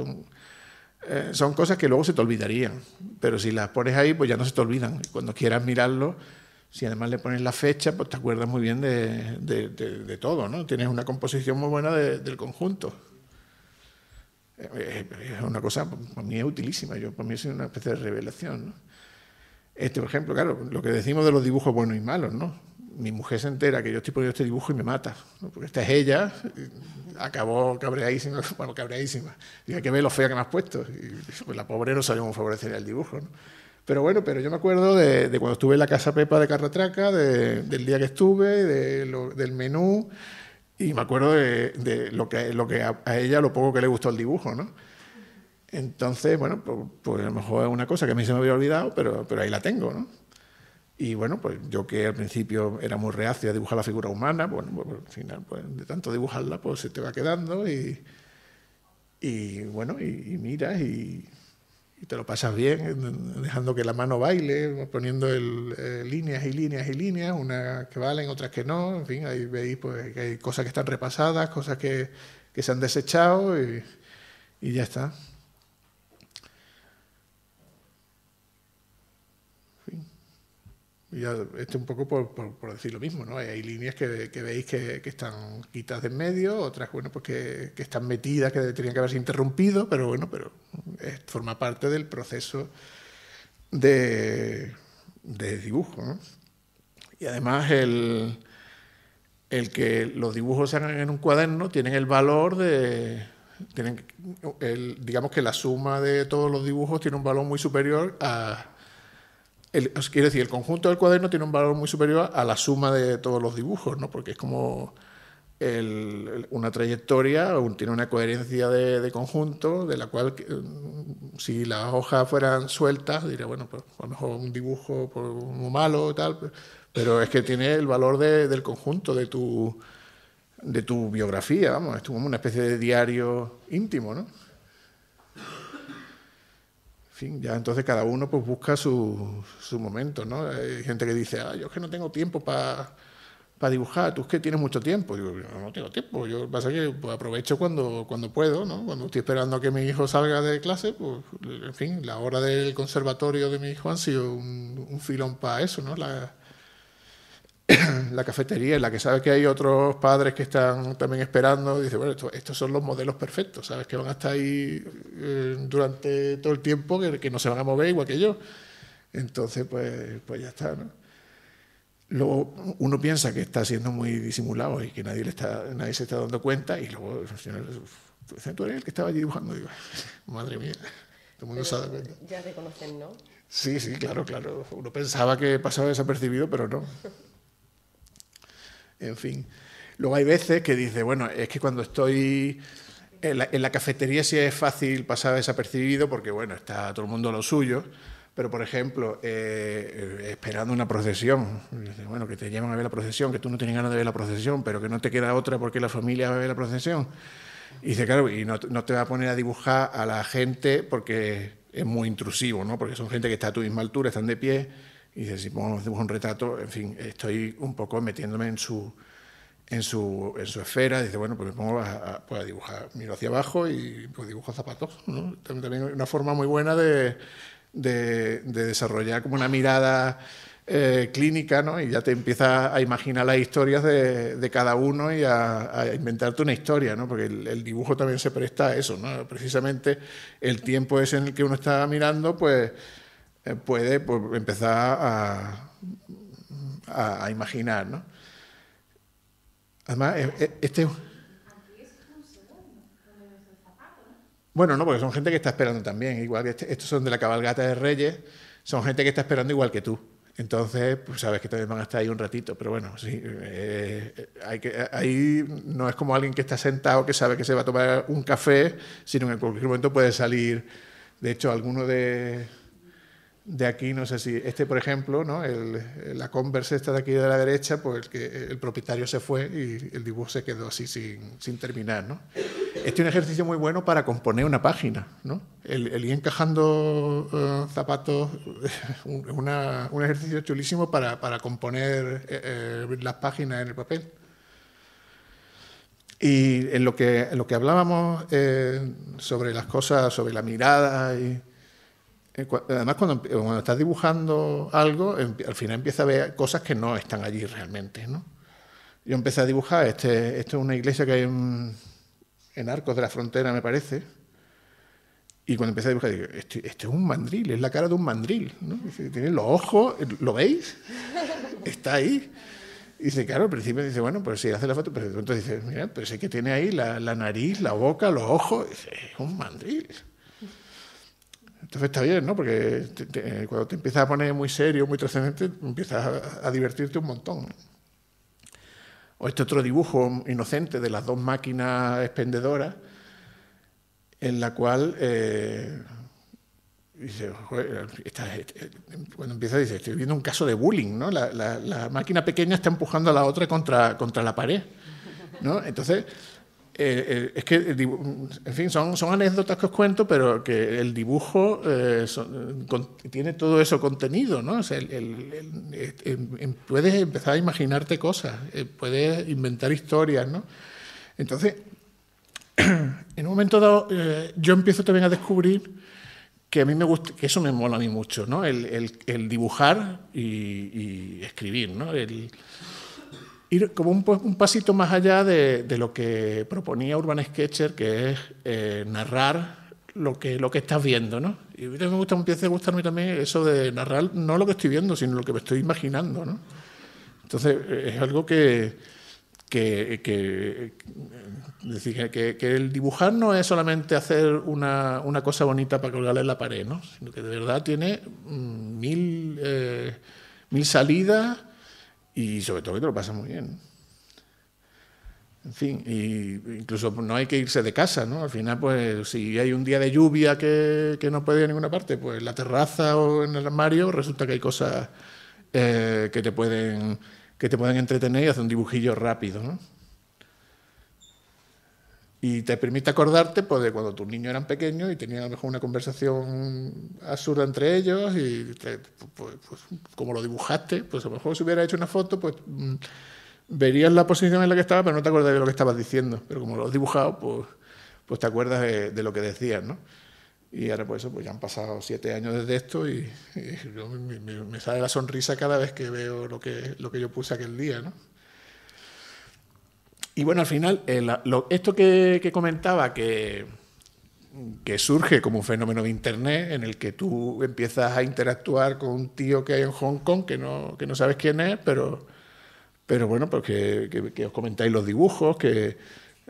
son cosas que luego se te olvidarían. Pero si las pones ahí, pues ya no se te olvidan. Cuando quieras mirarlo, si además le pones la fecha, pues te acuerdas muy bien de todo, ¿no? Tienes una composición muy buena del conjunto. Es una cosa, para mí es utilísima. Para mí es una especie de revelación, ¿no? Por ejemplo, claro, lo que decimos de los dibujos buenos y malos, ¿no? Mi mujer se entera que yo estoy poniendo este dibujo y me mata, ¿no? Porque esta es ella, acabó cabreadísima, bueno, cabreadísima. Y hay que ver lo fea que me has puesto. Y pues la pobre no sabía cómo favorecer el dibujo, ¿no? Pero bueno, yo me acuerdo de cuando estuve en la Casa Pepa de Carratraca, del día que estuve, del menú, y me acuerdo de lo que a ella lo poco que le gustó el dibujo, ¿no? Entonces, bueno, pues a lo mejor es una cosa que a mí se me había olvidado, pero ahí la tengo, ¿no? Y bueno, pues yo que al principio era muy reacio a dibujar la figura humana, bueno, pues al final, pues de tanto dibujarla, pues se te va quedando y bueno, y miras y te lo pasas bien, dejando que la mano baile, poniendo líneas y líneas y líneas, unas que valen, otras que no, en fin, ahí veis pues, que hay cosas que están repasadas, cosas que se han desechado y ya está. Y ya, un poco por decir lo mismo, ¿no? Hay líneas que veis que están quitadas de en medio, otras bueno, pues que están metidas, que tenían que haberse interrumpido, pero bueno, forma parte del proceso de dibujo, ¿no? Y además el que los dibujos se hagan en un cuaderno tienen el valor digamos que la suma de todos los dibujos tiene un valor muy superior quiero decir, el conjunto del cuaderno tiene un valor muy superior a la suma de todos los dibujos, ¿no? Porque es como una trayectoria, tiene una coherencia de conjunto, de la cual, si las hojas fueran sueltas, diría, bueno, pues a lo mejor un dibujo muy malo y tal, pero es que tiene el valor del conjunto, de tu biografía, vamos, es como una especie de diario íntimo, ¿no? En fin, ya entonces cada uno pues busca su momento, ¿no? Hay gente que dice, yo es que no tengo tiempo para dibujar, tú es que tienes mucho tiempo. Digo, yo no tengo tiempo, yo pasa que pues, aprovecho cuando puedo, ¿no? Cuando estoy esperando a que mi hijo salga de clase, pues, en fin, la hora del conservatorio de mi hijo han sido un filón para eso, ¿no? La cafetería en la que sabes que hay otros padres que están también esperando, dice, bueno, estos son los modelos perfectos, sabes que van a estar ahí durante todo el tiempo, que no se van a mover igual que yo. Entonces, pues ya está, ¿no? Luego uno piensa que está siendo muy disimulado y que nadie se está dando cuenta, y luego el señor, tú eres el que estaba allí dibujando. Digo, madre mía, todo el mundo se ha dado cuenta. Ya te conocen, ¿no? Sí, claro. Uno pensaba que pasaba desapercibido, pero no. En fin. Luego hay veces que dice, bueno, es que cuando estoy En la cafetería sí es fácil pasar desapercibido porque, bueno, está todo el mundo a lo suyo, pero, por ejemplo, esperando una procesión, bueno, que te llevan a ver la procesión, que tú no tienes ganas de ver la procesión, pero que no te queda otra porque la familia va a ver la procesión. Y dice, claro, y no te va a poner a dibujar a la gente porque es muy intrusivo, ¿no? Porque son gente que está a tu misma altura, están de pie, y dices, si ponemos un retrato, en fin, estoy un poco metiéndome en su esfera. Dice, bueno, pues me pongo a dibujar, miro hacia abajo y pues dibujo zapatos, ¿no? También una forma muy buena de desarrollar como una mirada clínica, ¿no? Y ya te empiezas a imaginar las historias de cada uno y a inventarte una historia, ¿no? Porque el dibujo también se presta a eso, ¿no? Precisamente el tiempo ese en el que uno está mirando, pues puede empezar a imaginar, ¿no? Además, bueno, no, porque son gente que está esperando también, igual que estos son de la cabalgata de Reyes, son gente que está esperando igual que tú. Entonces, pues sabes que también van a estar ahí un ratito, pero bueno, sí, ahí no es como alguien que está sentado que sabe que se va a tomar un café, sino que en cualquier momento puede salir. De hecho, alguno de aquí, no sé si este, por ejemplo, ¿no? La Converse esta de aquí de la derecha, pues el propietario se fue y el dibujo se quedó así sin terminar, ¿no? Este es un ejercicio muy bueno para componer una página, ¿no? El ir encajando zapatos es un ejercicio chulísimo para componer las páginas en el papel. Y en lo que hablábamos sobre las cosas, sobre la mirada y... Además, cuando estás dibujando algo, al final empiezas a ver cosas que no están allí realmente, ¿no? Yo empecé a dibujar, esto es una iglesia que hay en Arcos de la Frontera, me parece, y cuando empecé a dibujar, digo, esto es un mandril, es la cara de un mandril, ¿no? Tiene los ojos, ¿lo veis? Está ahí. Y dice, claro, al principio dice, bueno, pues si hace la foto, pero entonces dice, mira, pero sí que tiene ahí la nariz, la boca, los ojos, es un mandril. Entonces está bien, ¿no? Porque cuando te empiezas a poner muy serio, muy trascendente, empiezas a divertirte un montón. O este otro dibujo inocente de las dos máquinas expendedoras, en la cual dice, joder, cuando empieza dice, estoy viendo un caso de bullying, ¿no? La máquina pequeña está empujando a la otra contra la pared, ¿no? Entonces... es que, en fin, son anécdotas que os cuento, pero que el dibujo tiene todo eso contenido, ¿no? O sea, puedes empezar a imaginarte cosas, puedes inventar historias, ¿no? Entonces, en un momento dado, yo empiezo también a descubrir que a mí me gusta, que eso me mola a mí mucho, ¿no? El dibujar y escribir, ¿no? Ir como un pasito más allá de lo que proponía Urban Sketcher, que es narrar lo que estás viendo, ¿no? Y a mí empieza a gustarme también eso de narrar no lo que estoy viendo, sino lo que me estoy imaginando, ¿no? Entonces, es algo que el dibujar no es solamente hacer una cosa bonita para colgarla en la pared, ¿no? Sino que de verdad tiene mil salidas. Y sobre todo que te lo pasas muy bien. En fin, incluso no hay que irse de casa, ¿no? Al final, pues, si hay un día de lluvia que no puede ir a ninguna parte, pues en la terraza o en el armario resulta que hay cosas que te pueden entretener y hacer un dibujillo rápido, ¿no? Y te permite acordarte, pues, de cuando tus niños eran pequeños y tenían a lo mejor una conversación absurda entre ellos y pues, como lo dibujaste, pues a lo mejor si hubieras hecho una foto, pues verías la posición en la que estaba, pero no te acuerdas de lo que estabas diciendo. Pero como lo has dibujado, pues te acuerdas de lo que decías, ¿no? Y ahora pues eso, pues ya han pasado 7 años desde esto y me sale la sonrisa cada vez que veo lo que yo puse aquel día, ¿no? Y bueno, al final, esto que comentaba, que surge como un fenómeno de Internet, en el que tú empiezas a interactuar con un tío que hay en Hong Kong, que no sabes quién es, pero bueno, pues que os comentáis los dibujos, que,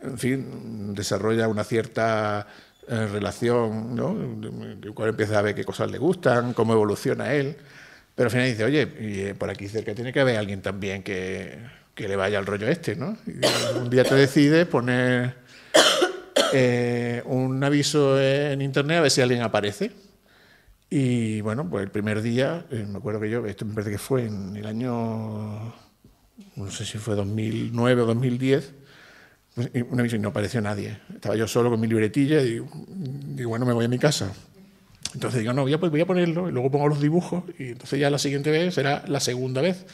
en fin, desarrolla una cierta relación, ¿no? En cual empiezas a ver qué cosas le gustan, cómo evoluciona él, pero al final dice, oye, y por aquí cerca tiene que haber alguien también que le vaya al rollo este, ¿no? Y un día te decides poner un aviso en internet a ver si alguien aparece. Y bueno, pues el primer día, me acuerdo que esto me parece que fue en el año, no sé si fue 2009 o 2010, pues, un aviso y no apareció nadie. Estaba yo solo con mi libretilla y digo, bueno, me voy a mi casa. Entonces digo, no, voy a ponerlo y luego pongo los dibujos y entonces ya la siguiente vez será la segunda vez.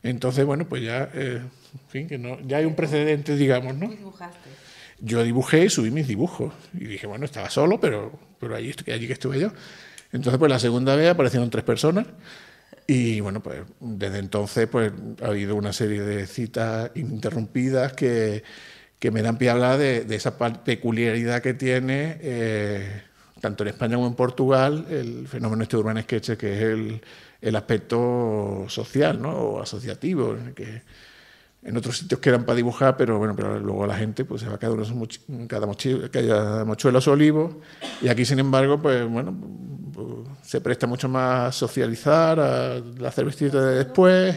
Entonces, bueno, pues ya, en fin, que no, ya hay un precedente, digamos, ¿no? ¿Qué dibujaste? Yo dibujé y subí mis dibujos. Y dije, bueno, estaba solo, pero allí que estuve yo. Entonces, pues la segunda vez aparecieron 3 personas. Y bueno, pues desde entonces pues ha habido una serie de citas ininterrumpidas que me dan pie a hablar de esa peculiaridad que tiene, tanto en España como en Portugal, el fenómeno este Urban Sketches, que es el aspecto social, ¿no? O asociativo, que en otros sitios quedan para dibujar, pero bueno, pero luego la gente pues se va cada mochuelo a su olivo, y aquí sin embargo pues bueno, pues, se presta mucho más a socializar, a hacer vestidos de después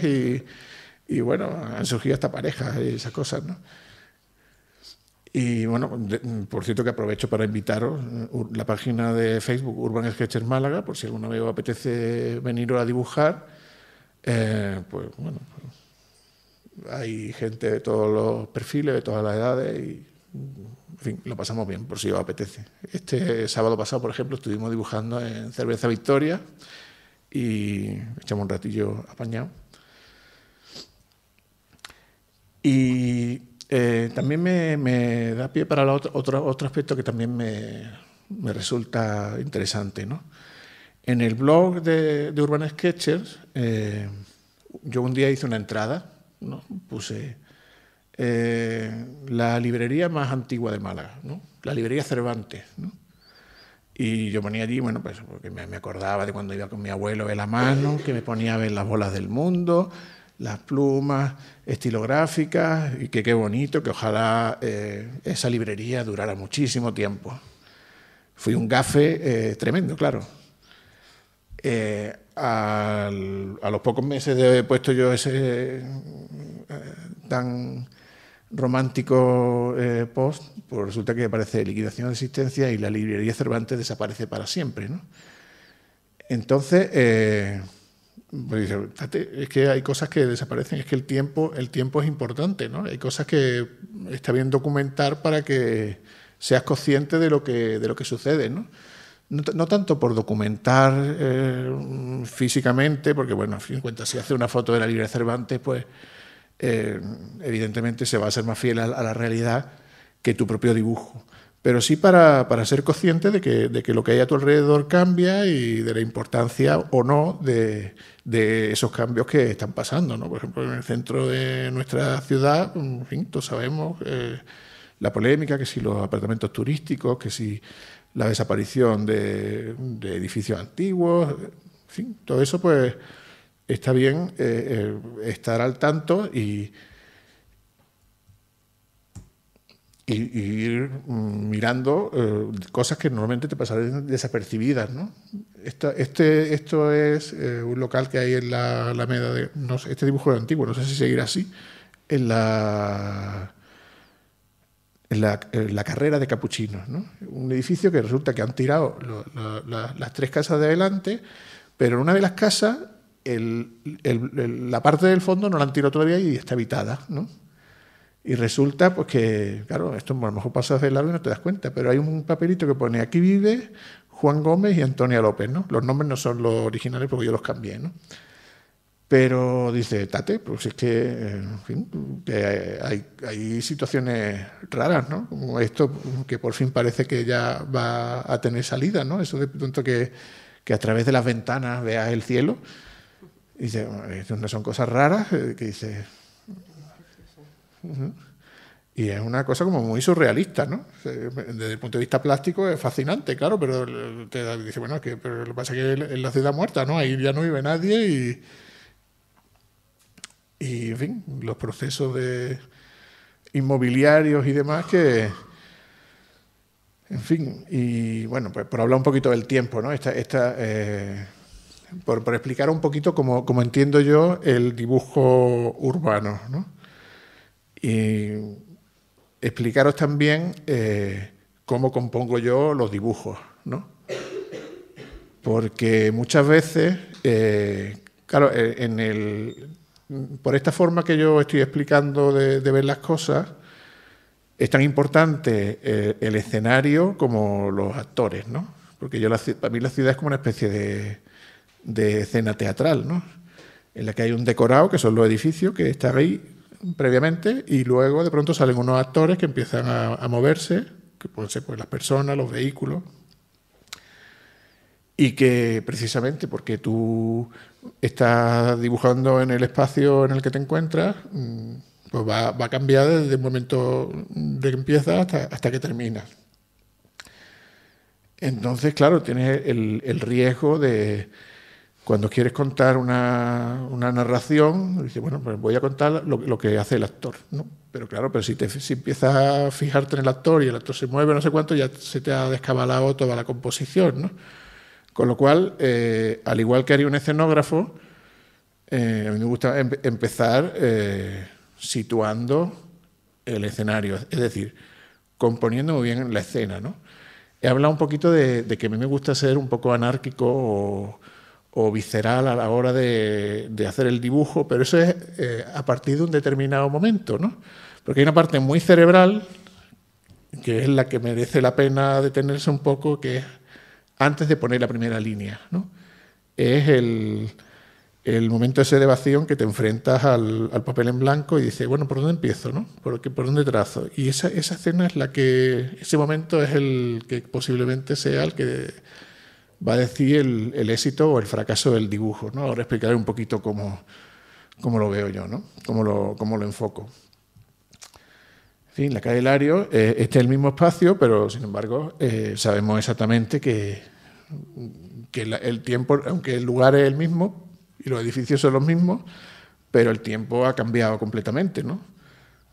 y bueno, han surgido hasta parejas y esas cosas, ¿no? Y bueno, por cierto que aprovecho para invitaros la página de Facebook Urban Sketches Málaga, por si alguna vez os apetece veniros a dibujar, pues bueno, hay gente de todos los perfiles, de todas las edades y, en fin, lo pasamos bien, por si os apetece. Este sábado pasado, por ejemplo, estuvimos dibujando en Cerveza Victoria y echamos un ratillo apañado. Y también me da pie para otro aspecto que también me resulta interesante, ¿no? En el blog de Urban Sketches, yo un día hice una entrada, ¿no? Puse la librería más antigua de Málaga, ¿no? La librería Cervantes, ¿no? Y yo ponía allí, bueno, pues porque me acordaba de cuando iba con mi abuelo de la mano, que me ponía a ver las bolas del mundo, las plumas estilográficas, y que qué bonito, que ojalá esa librería durara muchísimo tiempo. Fui un gafe tremendo, claro. A los pocos meses de haber puesto yo ese tan romántico post, pues resulta que aparece liquidación de existencia y la librería Cervantes desaparece para siempre, ¿no? Entonces, pues dice, es que hay cosas que desaparecen, es que el tiempo es importante, ¿no? Hay cosas que está bien documentar para que seas consciente de lo que sucede, ¿no? No tanto por documentar físicamente, porque bueno, a fin de cuentas, si hace una foto de la librería Cervantes, pues evidentemente se va a ser más fiel a la realidad que tu propio dibujo. Pero sí para ser consciente de que lo que hay a tu alrededor cambia y de la importancia o no de esos cambios que están pasando, ¿no? Por ejemplo, en el centro de nuestra ciudad, en fin, todos sabemos la polémica, que si los apartamentos turísticos, que si la desaparición de edificios antiguos, en fin, todo eso pues está bien estar al tanto y ir mirando cosas que normalmente te pasarán desapercibidas, ¿no? Esto es un local que hay en la Alameda de... No sé, este dibujo es antiguo, no sé si seguirá así, en la carrera de Capuchinos, ¿no? Un edificio que resulta que han tirado las 3 casas de adelante, pero en una de las casas la parte del fondo no la han tirado todavía y está habitada, ¿no? Y resulta pues que, claro, esto a lo mejor pasas de largo y no te das cuenta, pero hay un papelito que pone aquí vive Juan Gómez y Antonia López, ¿no? Los nombres no son los originales porque yo los cambié, ¿no? Pero dice, tate, pues es que, en fin, que hay situaciones raras, ¿no? Como esto, que por fin parece que ya va a tener salida, ¿no? Eso de pronto que a través de las ventanas veas el cielo. Y dice, no son cosas raras, que dice... Y es una cosa como muy surrealista, ¿no? Desde el punto de vista plástico es fascinante, claro, pero te dice, bueno, pero lo que pasa es que es la ciudad muerta, ¿no? Ahí ya no vive nadie y en fin, los procesos inmobiliarios y demás que... En fin, y bueno, pues por hablar un poquito del tiempo, ¿no? Por explicar un poquito cómo entiendo yo el dibujo urbano, ¿no? Y explicaros también cómo compongo yo los dibujos, ¿no? Porque muchas veces, claro, por esta forma que yo estoy explicando de ver las cosas, es tan importante el escenario como los actores, ¿no? Porque para mí la ciudad es como una especie de escena teatral, ¿no? En la que hay un decorado, que son los edificios que están ahí previamente, y luego de pronto salen unos actores que empiezan a moverse, que pueden ser pues, las personas, los vehículos, y que precisamente porque tú estás dibujando en el espacio en el que te encuentras, pues va a cambiar desde el momento de que empiezas hasta que terminas. Entonces, claro, tienes el riesgo de, cuando quieres contar una narración, dices, bueno, pues voy a contar lo que hace el actor, ¿no? Pero claro, pero si empiezas a fijarte en el actor y el actor se mueve, no sé cuánto, ya se te ha descabalado toda la composición, ¿no? Con lo cual, al igual que haría un escenógrafo, a mí me gusta empezar situando el escenario, es decir, componiendo muy bien la escena, ¿no? He hablado un poquito de que a mí me gusta ser un poco anárquico o visceral a la hora de hacer el dibujo, pero eso es a partir de un determinado momento, ¿no? Porque hay una parte muy cerebral, que es la que merece la pena detenerse un poco, que es antes de poner la primera línea, ¿no? Es el momento ese de evasión que te enfrentas al papel en blanco y dices, bueno, ¿por dónde empiezo, no? ¿Por dónde trazo? Y esa escena es ese momento es el que posiblemente sea el que va a decir el éxito o el fracaso del dibujo, ¿no? Ahora explicaré un poquito cómo lo veo yo, ¿no? Cómo lo enfoco. En fin, la calle Lario, este es el mismo espacio, pero sin embargo sabemos exactamente que el tiempo, aunque el lugar es el mismo y los edificios son los mismos, pero el tiempo ha cambiado completamente, ¿no?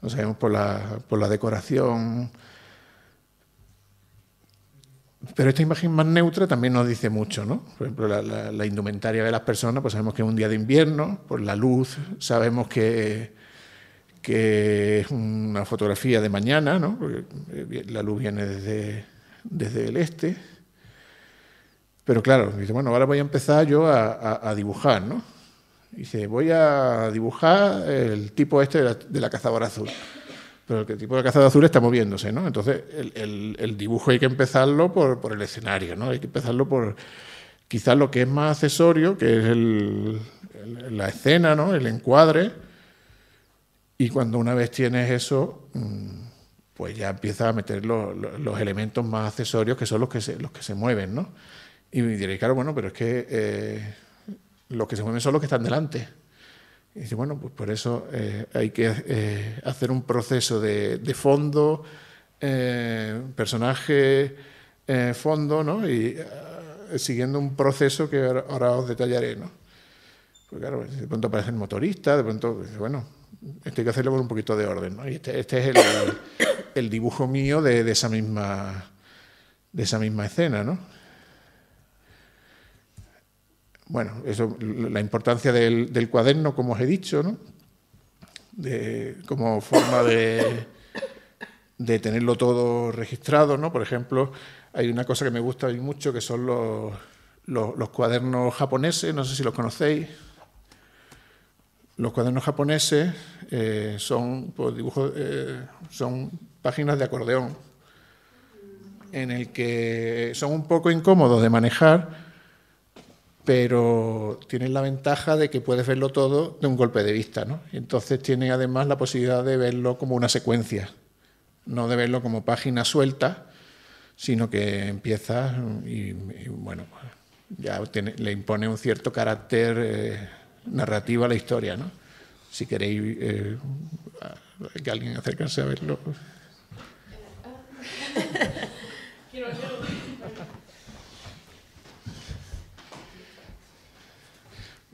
Lo sabemos por la decoración. Pero esta imagen más neutra también nos dice mucho, ¿no? Por ejemplo, la indumentaria de las personas, pues sabemos que es un día de invierno, por la luz sabemos que es una fotografía de mañana, ¿no? Porque la luz viene desde el este. Pero claro, dice, bueno, ahora voy a empezar yo a dibujar, ¿no? Dice, voy a dibujar el tipo este de la cazadora azul. Pero el tipo de cazadora azul está moviéndose, ¿no? Entonces, el dibujo hay que empezarlo por el escenario, ¿no? Hay que empezarlo por quizás lo que es más accesorio, que es la escena, ¿no? El encuadre. Y cuando una vez tienes eso, pues ya empiezas a meter los elementos más accesorios, que son los que se mueven, ¿no? Y me diréis, claro, bueno, pero es que los que se mueven son los que están delante. Y dice, bueno, pues por eso hay que hacer un proceso de fondo, personaje, fondo, ¿no? Y siguiendo un proceso que ahora os detallaré, ¿no? Pues claro, de pronto aparecen motoristas, de pronto, bueno, esto hay que hacerlo con un poquito de orden, ¿no? Y este es el dibujo mío de esa misma escena, ¿no? Bueno, eso, la importancia del cuaderno, como os he dicho, ¿no? Como forma de tenerlo todo registrado, ¿no? Por ejemplo, hay una cosa que me gusta mucho, que son los cuadernos japoneses, no sé si los conocéis. Los cuadernos japoneses son dibujos, son páginas de acordeón, en el que son un poco incómodos de manejar, pero tienen la ventaja de que puedes verlo todo de un golpe de vista, ¿no? Y entonces tienen además la posibilidad de verlo como una secuencia, no de verlo como página suelta, sino que empiezas y bueno, ya le impone un cierto carácter narrativo a la historia, ¿no? Si queréis que alguien acercarse a verlo.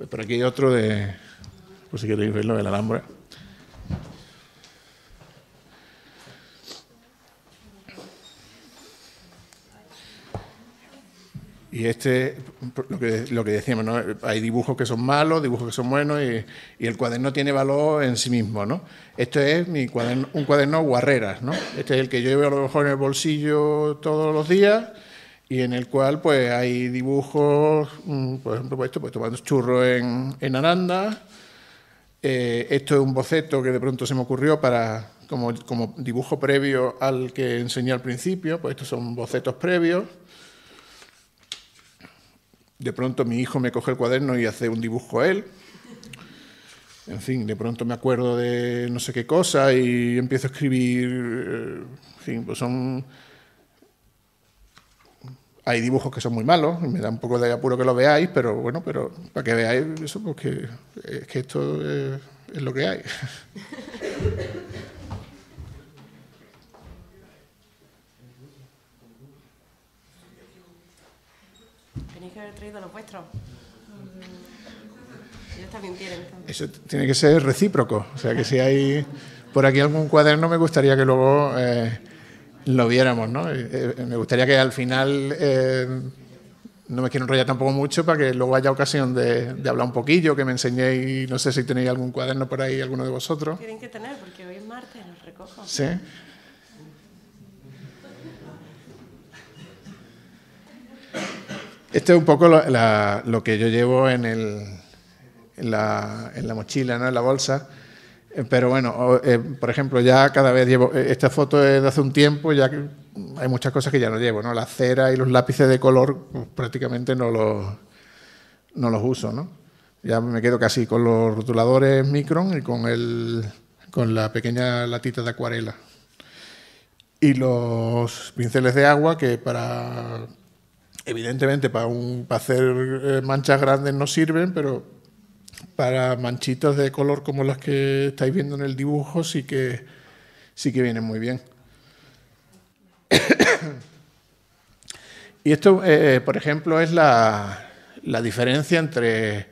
Por aquí hay otro por si queréis verlo, de la Alhambra. Y lo que decíamos, ¿no? Hay dibujos que son malos, dibujos que son buenos y el cuaderno tiene valor en sí mismo, ¿no? Esto es un cuaderno guarreras, ¿no? Este es el que yo llevo a lo mejor en el bolsillo todos los días y en el cual pues hay dibujos, por ejemplo, pues esto, pues tomando churros en Aranda. Esto es un boceto que de pronto se me ocurrió como dibujo previo al que enseñé al principio, pues estos son bocetos previos. De pronto mi hijo me coge el cuaderno y hace un dibujo él. En fin, de pronto me acuerdo de no sé qué cosa y empiezo a escribir. En fin, pues hay dibujos que son muy malos, me da un poco de apuro que lo veáis, pero bueno, pero para que veáis eso, porque es que esto es lo que hay. Tenéis que haber traído los vuestros. Ellos también tienen. Eso tiene que ser recíproco. O sea, que si hay por aquí algún cuaderno, me gustaría que luego lo viéramos, ¿no? Me gustaría que al final, no me quiero enrollar tampoco mucho, para que luego haya ocasión de hablar un poquillo, que me enseñéis, no sé si tenéis algún cuaderno por ahí, alguno de vosotros. Tienen que tener, porque hoy es martes, los recojo. Sí. Esto es un poco lo que yo llevo en la mochila, ¿no? En la bolsa. Pero bueno, por ejemplo, ya cada vez llevo... Esta foto es de hace un tiempo, ya que hay muchas cosas que ya no llevo, ¿no? La cera y los lápices de color pues, prácticamente no los uso, ¿no? Ya me quedo casi con los rotuladores Micron y con la pequeña latita de acuarela. Y los pinceles de agua que evidentemente para hacer manchas grandes no sirven, pero para manchitas de color como las que estáis viendo en el dibujo sí que vienen muy bien. Y esto, por ejemplo, es la diferencia entre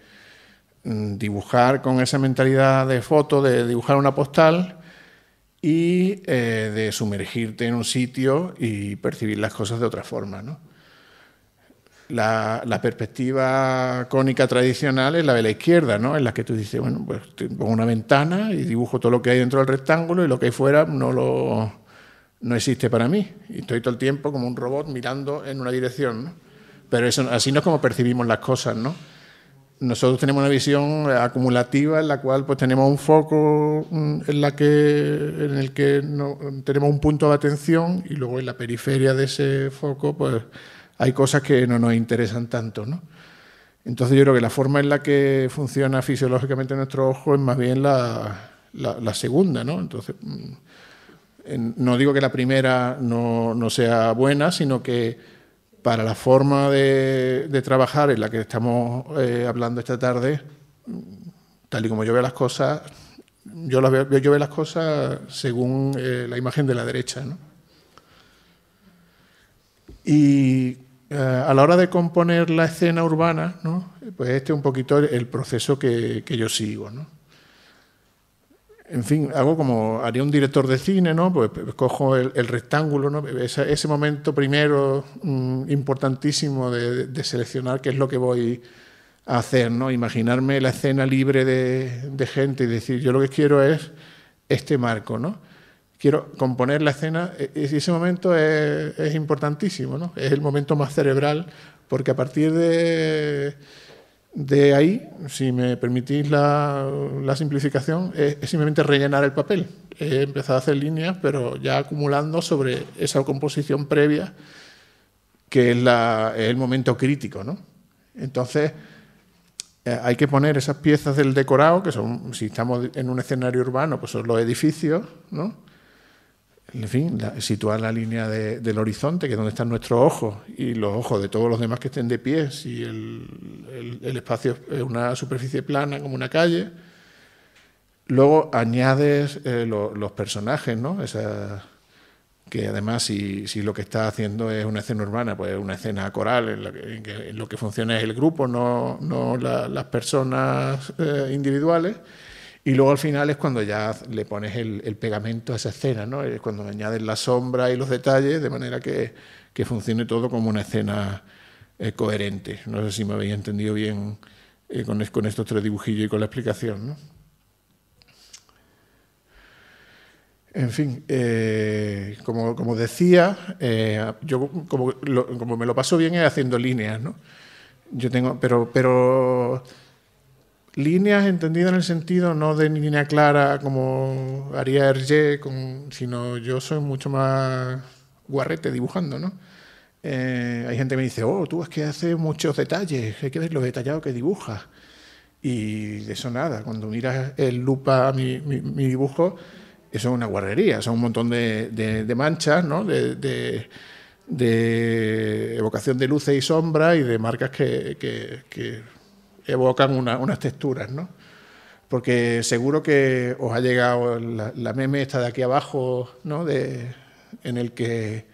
dibujar con esa mentalidad de foto, de dibujar una postal, y de sumergirte en un sitio y percibir las cosas de otra forma, ¿no? La perspectiva cónica tradicional es la de la izquierda, ¿no? En la que tú dices, bueno, pues pongo una ventana y dibujo todo lo que hay dentro del rectángulo y lo que hay fuera no existe para mí. Y estoy todo el tiempo como un robot mirando en una dirección, ¿no? Pero así no es como percibimos las cosas, ¿no? Nosotros tenemos una visión acumulativa en la cual pues tenemos un foco en el que tenemos un punto de atención y luego en la periferia de ese foco pues hay cosas que no nos interesan tanto, ¿no? Entonces yo creo que la forma en la que funciona fisiológicamente nuestro ojo es más bien la segunda, ¿no? Entonces, no digo que la primera no sea buena, sino que para la forma de trabajar en la que estamos hablando esta tarde, tal y como yo veo las cosas, yo veo las cosas según la imagen de la derecha, ¿no? Y a la hora de componer la escena urbana, ¿no? Pues este es un poquito el proceso que yo sigo, ¿no? En fin, hago como haría un director de cine, ¿no? Pues cojo el rectángulo, ¿no? Ese momento primero importantísimo de seleccionar qué es lo que voy a hacer, ¿no? Imaginarme la escena libre de gente y decir, yo lo que quiero es este marco, ¿no? Quiero componer la escena, y ese momento es importantísimo, ¿no? Es el momento más cerebral, porque a partir de ahí, si me permitís la simplificación, es simplemente rellenar el papel. He empezado a hacer líneas, pero ya acumulando sobre esa composición previa, que es el momento crítico, ¿no? Entonces, hay que poner esas piezas del decorado, que son, si estamos en un escenario urbano, pues son los edificios, ¿no? En fin, situar la línea del horizonte, que es donde están nuestros ojos, y los ojos de todos los demás que estén de pie, si el espacio es una superficie plana como una calle. Luego añades los personajes, ¿no? Que además, si lo que está haciendo es una escena urbana, pues es una escena coral en lo que funciona es el grupo, no las personas individuales. Y luego al final es cuando ya le pones el pegamento a esa escena, ¿no? Es cuando añades la sombra y los detalles, de manera que funcione todo como una escena coherente. No sé si me habéis entendido bien con estos 3 dibujillos y con la explicación, ¿no? En fin, como decía, yo como me lo paso bien es haciendo líneas, ¿no? Yo tengo, pero líneas entendidas en el sentido no de línea clara como haría Hergé, sino yo soy mucho más guarrete dibujando, ¿no? Hay gente que me dice, tú es que haces muchos detalles, hay que ver lo detallado que dibujas. Y de eso nada, cuando miras el lupa mi dibujo, eso es una guarrería, son un montón de manchas, ¿no? de evocación de luces y sombras y de marcas que evocan unas texturas, ¿no? Porque seguro que os ha llegado la meme esta de aquí abajo, ¿no? En el que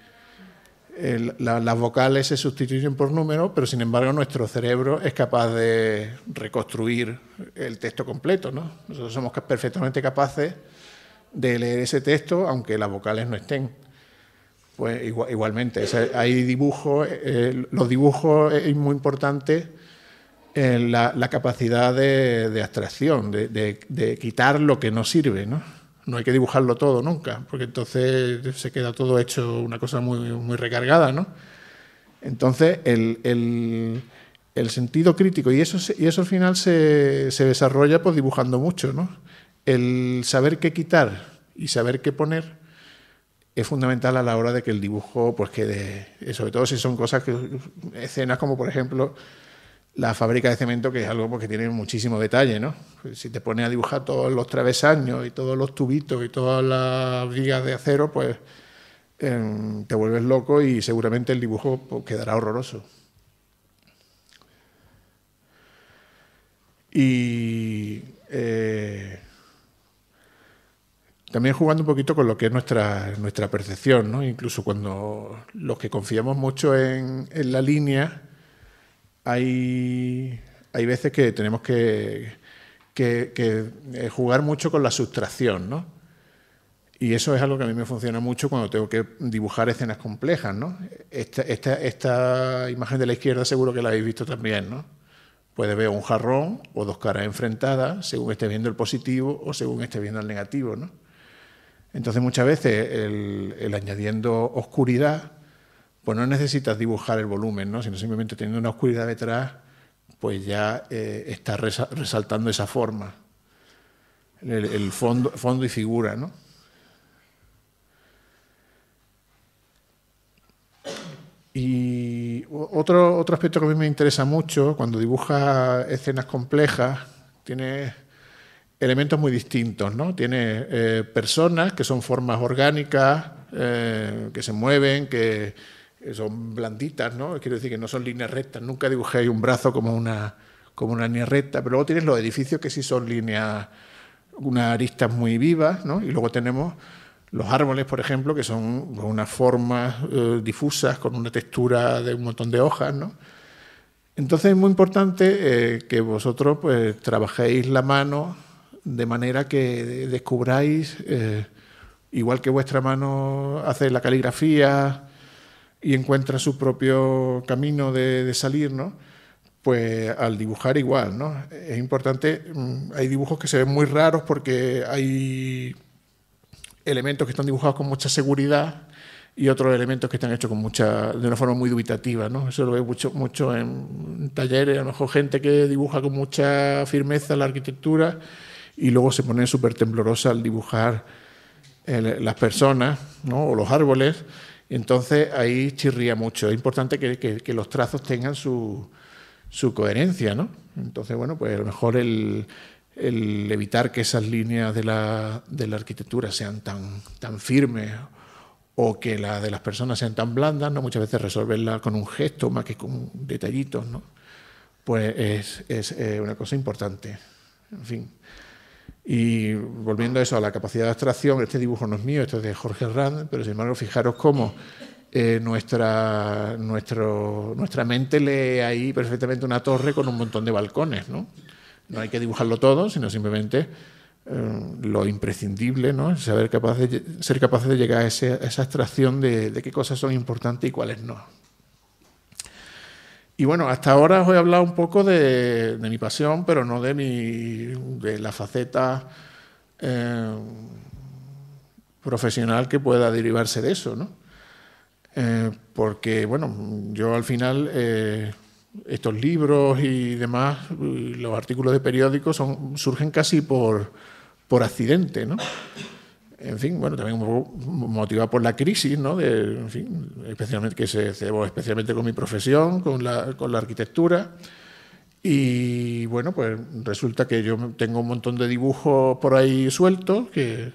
las vocales se sustituyen por números, pero sin embargo nuestro cerebro es capaz de reconstruir el texto completo, ¿no? Nosotros somos perfectamente capaces de leer ese texto aunque las vocales no estén. Pues igualmente, hay dibujos, los dibujos es muy importante la capacidad de abstracción, de quitar lo que no sirve, ¿no? No hay que dibujarlo todo nunca, porque entonces se queda todo hecho una cosa muy recargada, ¿no? Entonces, el sentido crítico, y eso al final se desarrolla pues dibujando mucho, ¿no? El saber qué quitar y saber qué poner es fundamental a la hora de que el dibujo pues quede, sobre todo si son cosas escenas como por ejemplo la fábrica de cemento, que es algo pues, que tiene muchísimo detalle, ¿no? Si te pones a dibujar todos los travesaños y todos los tubitos y todas las vigas de acero, pues te vuelves loco y seguramente el dibujo pues, quedará horroroso. Y también jugando un poquito con lo que es nuestra percepción, ¿no? Incluso cuando los que confiamos mucho en la línea, hay veces que tenemos que jugar mucho con la sustracción, ¿no? Y eso es algo que a mí me funciona mucho cuando tengo que dibujar escenas complejas, ¿no? Esta imagen de la izquierda seguro que la habéis visto también, ¿no? Puedes ver un jarrón o 2 caras enfrentadas según estés viendo el positivo o según estés viendo el negativo, ¿no? Entonces muchas veces el añadiendo oscuridad, pues no necesitas dibujar el volumen, ¿no? Sino simplemente teniendo una oscuridad detrás, pues ya estás resaltando esa forma, el fondo y figura, ¿no? Y otro aspecto que a mí me interesa mucho, cuando dibujas escenas complejas, tiene elementos muy distintos, ¿no? Tiene personas que son formas orgánicas, que se mueven, que son blanditas, ¿no? Quiero decir que no son líneas rectas. Nunca dibujé un brazo como una línea recta, pero luego tienes los edificios que sí son líneas, unas aristas muy vivas, ¿no? Y luego tenemos los árboles, por ejemplo, que son unas formas difusas con una textura de un montón de hojas, ¿no? Entonces es muy importante que vosotros pues trabajéis la mano de manera que descubráis, igual que vuestra mano hace la caligrafía y encuentra su propio camino de salir, ¿no? Pues al dibujar igual, ¿no? Es importante, hay dibujos que se ven muy raros porque hay elementos que están dibujados con mucha seguridad y otros elementos que están hechos de una forma muy dubitativa, ¿no? Eso lo veo mucho en talleres, a lo mejor gente que dibuja con mucha firmeza la arquitectura y luego se pone súper temblorosa al dibujar las personas, ¿no? O los árboles, y entonces ahí chirría mucho. Es importante que los trazos tengan su coherencia, ¿no? Entonces, bueno, pues a lo mejor el evitar que esas líneas de la arquitectura sean tan firmes o que las de las personas sean tan blandas, ¿no? Muchas veces resolverla con un gesto más que con detallitos, ¿no? Pues es una cosa importante. En fin. Y volviendo a eso, a la capacidad de abstracción, este dibujo no es mío, este es de Jorge Herranz, pero sin embargo fijaros cómo nuestra mente lee ahí perfectamente una torre con un montón de balcones, ¿no? No hay que dibujarlo todo, sino simplemente lo imprescindible, ¿no? Ser capaces de llegar a esa abstracción de qué cosas son importantes y cuáles no. Y bueno, hasta ahora os he hablado un poco de mi pasión, pero no de la faceta profesional que pueda derivarse de eso, ¿no? Porque, bueno, yo al final estos libros y demás, y los artículos de periódicos surgen casi por accidente, ¿no? En fin, bueno, también un poco motivado por la crisis, ¿no? En fin, especialmente que se cebó especialmente con mi profesión, con la arquitectura. Y bueno, pues resulta que yo tengo un montón de dibujos por ahí sueltos que,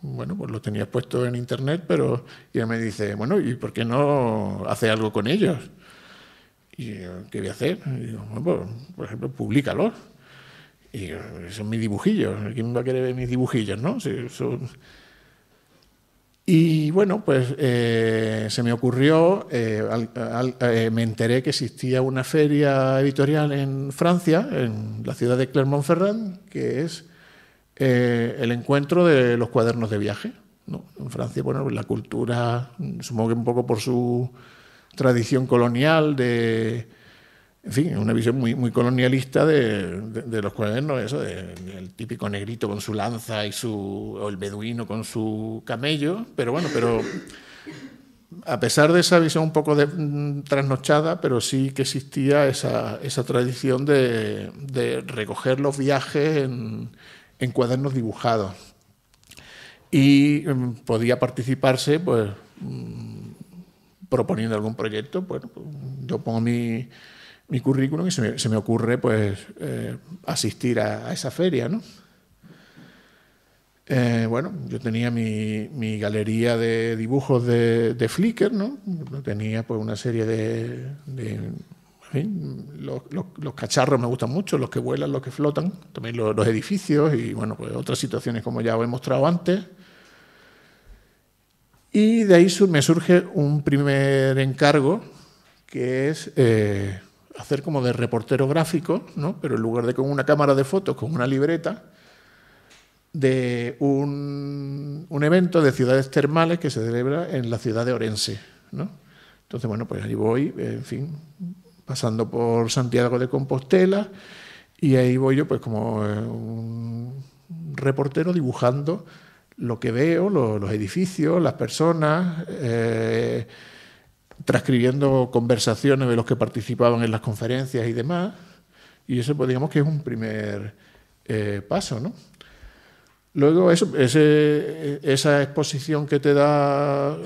bueno, pues los tenía puestos en internet, pero y él me dice, bueno, ¿y por qué no hace algo con ellos? Y yo, ¿qué voy a hacer? Y digo, bueno, pues, por ejemplo, públicalos. Y son mis dibujillos. ¿Quién va a querer ver mis dibujillos, no? Y bueno, pues se me ocurrió, me enteré que existía una feria editorial en Francia, en la ciudad de Clermont-Ferrand, que es el encuentro de los cuadernos de viaje, ¿no? En Francia, bueno, la cultura, supongo que un poco por su tradición colonial en fin, una visión muy colonialista de los cuadernos, eso, el típico negrito con su lanza o el beduino con su camello, pero bueno, a pesar de esa visión un poco trasnochada, pero sí que existía esa tradición de recoger los viajes en cuadernos dibujados. Y podía participarse, pues, proponiendo algún proyecto. Bueno, pues, yo pongo mi currículum y se me ocurre, pues, asistir a esa feria, ¿no? Bueno, yo tenía mi galería de dibujos de Flickr, ¿no? Tenía, pues, una serie en fin, los cacharros me gustan mucho, los que vuelan, los que flotan, también los edificios y, bueno, pues otras situaciones como ya os he mostrado antes. Y de ahí me surge un primer encargo, que es hacer como de reportero gráfico, ¿no? Pero en lugar de con una cámara de fotos, con una libreta, de un evento de ciudades termales que se celebra en la ciudad de Orense, ¿no? Entonces, bueno, pues allí voy, en fin, pasando por Santiago de Compostela, y ahí voy yo pues como un reportero dibujando lo que veo, los edificios, las personas, transcribiendo conversaciones de los que participaban en las conferencias y demás, y eso, pues, digamos que es un primer paso, ¿no? Luego, esa exposición que te da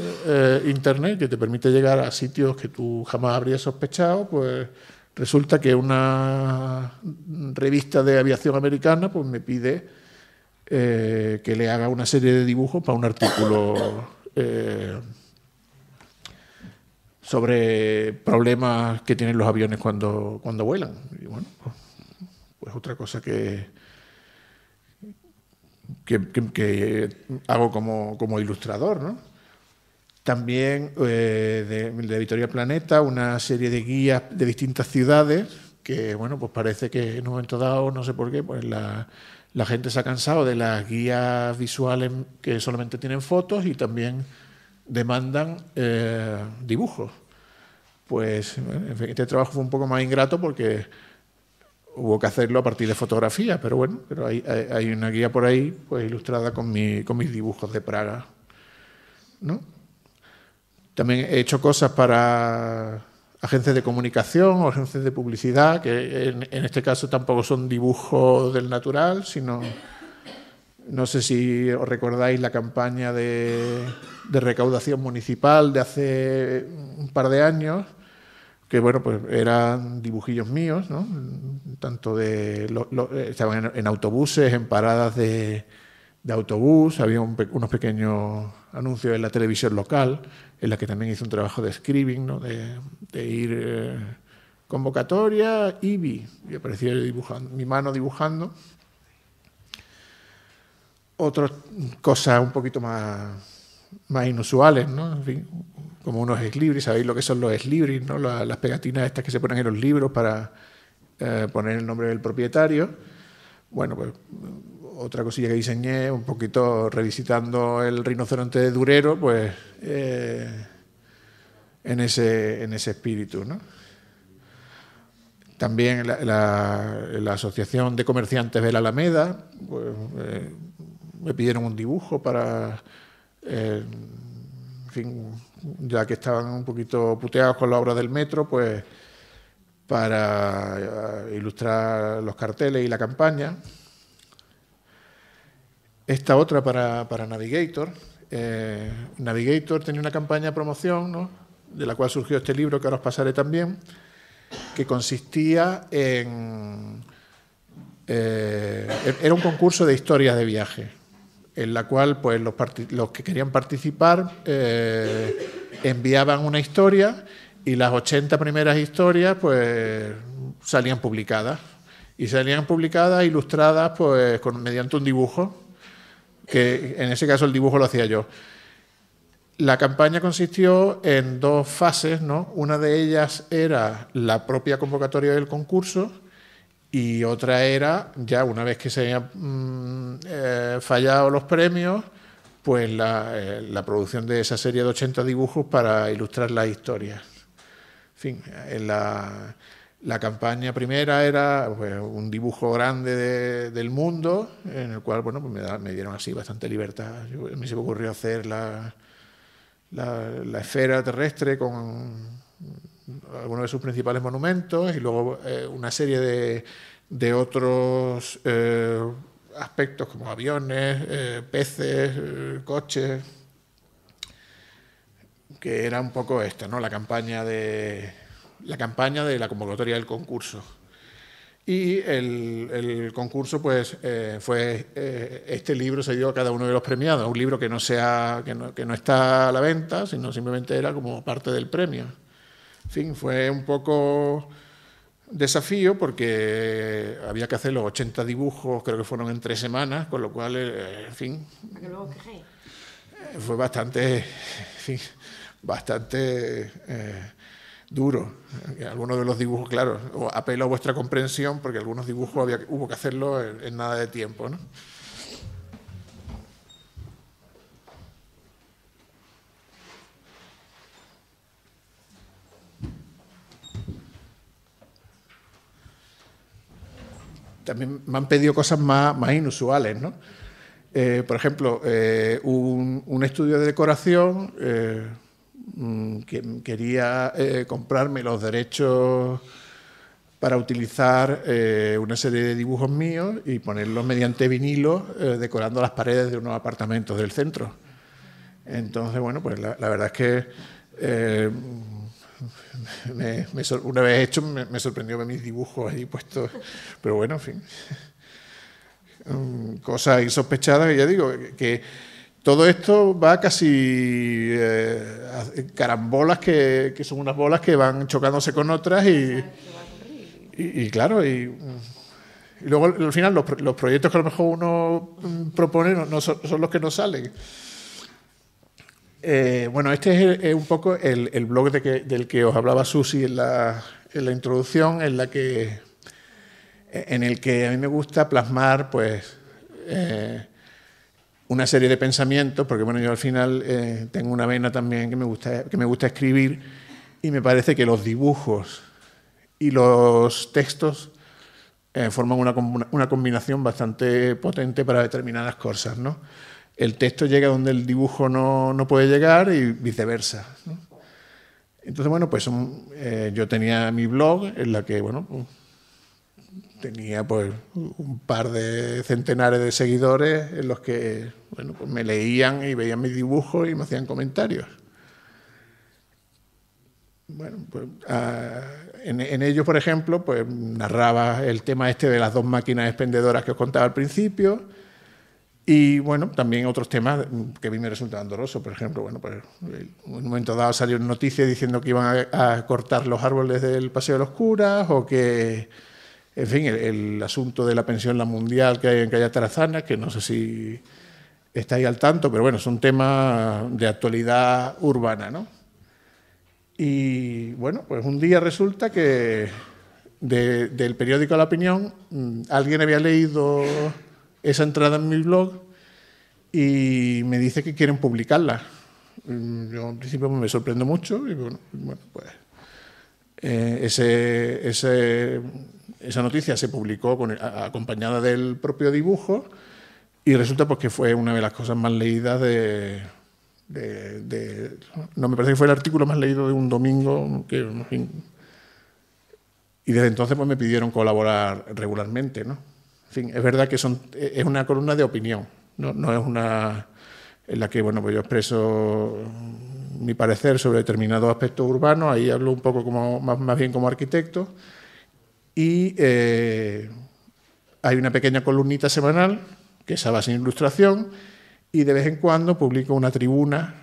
Internet, que te permite llegar a sitios que tú jamás habrías sospechado, pues resulta que una revista de aviación americana pues me pide que le haga una serie de dibujos para un artículo sobre problemas que tienen los aviones cuando vuelan. Y bueno, pues otra cosa que hago como ilustrador, ¿no? También de Editorial Planeta, una serie de guías de distintas ciudades que, bueno, pues parece que en un momento dado, no sé por qué, pues la gente se ha cansado de las guías visuales que solamente tienen fotos y también demandan dibujos. Pues en fin, este trabajo fue un poco más ingrato porque hubo que hacerlo a partir de fotografías, pero bueno, hay una guía por ahí, pues ilustrada con mis dibujos de Praga, ¿no? También he hecho cosas para agencias de comunicación o agencias de publicidad, que en este caso tampoco son dibujos del natural, sino, no sé si os recordáis la campaña de recaudación municipal de hace un par de años, que bueno, pues eran dibujillos míos, ¿no? Tanto estaban en autobuses, en paradas de autobús, había unos pequeños anuncios en la televisión local, en la que también hice un trabajo de scribing, ¿no? de ir convocatoria, IBI, y aparecía dibujando, mi mano dibujando. Otras cosas un poquito más inusuales, ¿no? En fin, como unos ex-libris, ¿sabéis lo que son los ex-libris, ¿no? Las pegatinas estas que se ponen en los libros para poner el nombre del propietario. Bueno, pues otra cosilla que diseñé, un poquito revisitando el rinoceronte de Durero, pues en ese espíritu, ¿no? También la Asociación de Comerciantes de la Alameda, pues, me pidieron un dibujo para, en fin, ya que estaban un poquito puteados con la obra del metro, pues para ilustrar los carteles y la campaña. Esta otra para Navigator. Navigator tenía una campaña de promoción, ¿no?, de la cual surgió este libro que ahora os pasaré también, que consistía en... era un concurso de historias de viaje, en la cual pues, los que querían participar enviaban una historia y las 80 primeras historias pues, salían publicadas. Y salían publicadas, ilustradas pues, mediante un dibujo, que en ese caso el dibujo lo hacía yo. La campaña consistió en dos fases, ¿no? Una de ellas era la propia convocatoria del concurso y otra era, ya una vez que se habían fallado los premios, pues la producción de esa serie de 80 dibujos para ilustrar las historias. En fin, la campaña primera era pues, un dibujo grande del mundo, en el cual bueno, pues me dieron así bastante libertad. A mí se me ocurrió hacer la esfera terrestre con algunos de sus principales monumentos y luego una serie de otros aspectos como aviones, peces, coches, que era un poco esta, ¿no? La campaña de la convocatoria del concurso. Y el concurso pues fue este libro se dio a cada uno de los premiados, un libro que no está a la venta, sino simplemente era como parte del premio. En fin, fue un poco desafío porque había que hacer los 80 dibujos, creo que fueron en 3 semanas, con lo cual, en fin, fue bastante duro. Algunos de los dibujos, claro, apelo a vuestra comprensión porque algunos dibujos hubo que hacerlo en nada de tiempo, ¿no? También me han pedido cosas más inusuales, ¿no? Por ejemplo, un estudio de decoración que quería comprarme los derechos para utilizar una serie de dibujos míos y ponerlos mediante vinilo decorando las paredes de unos apartamentos del centro. Entonces, bueno, pues la verdad es que una vez hecho me sorprendió ver mis dibujos ahí puestos, pero bueno, en fin, cosas insospechadas, que ya digo, que todo esto va casi carambolas que son unas bolas que van chocándose con otras y claro, y luego al final los proyectos que a lo mejor uno propone no son los que no salen. Bueno, este es un poco el blog del que os hablaba Susi en la introducción, en el que a mí me gusta plasmar pues una serie de pensamientos, porque bueno, yo al final tengo una vena también que me gusta escribir y me parece que los dibujos y los textos forman una combinación bastante potente para determinadas cosas, ¿no? El texto llega donde el dibujo no puede llegar y viceversa, ¿no? Entonces, bueno, pues yo tenía mi blog en la que, bueno, tenía pues un par de centenares de seguidores en los que, bueno, pues me leían y veían mis dibujos y me hacían comentarios. Bueno, pues en ellos, por ejemplo, pues narraba el tema este de las 2 máquinas expendedoras que os contaba al principio. Y bueno, también otros temas que a mí me resultaban dolorosos. Por ejemplo, bueno, pues en un momento dado salió una noticia diciendo que iban a cortar los árboles del Paseo de los Curas, o que, en fin, el asunto de la pensión la mundial que hay en Calle Tarazana, que no sé si estáis al tanto, pero bueno, es un tema de actualidad urbana, ¿no? Y bueno, pues un día resulta que del periódico La Opinión alguien había leído esa entrada en mi blog y me dice que quieren publicarla. Yo en principio me sorprendo mucho y bueno pues Esa noticia se publicó acompañada del propio dibujo y resulta pues, que fue una de las cosas más leídas no, me parece que fue el artículo más leído de un domingo, que, en fin, y desde entonces pues, me pidieron colaborar regularmente, ¿no? En fin, es verdad que es una columna de opinión, no es una en la que bueno, pues yo expreso mi parecer sobre determinados aspectos urbanos, ahí hablo un poco más bien como arquitecto, y hay una pequeña columnita semanal, que esa va sin ilustración, y de vez en cuando publico una tribuna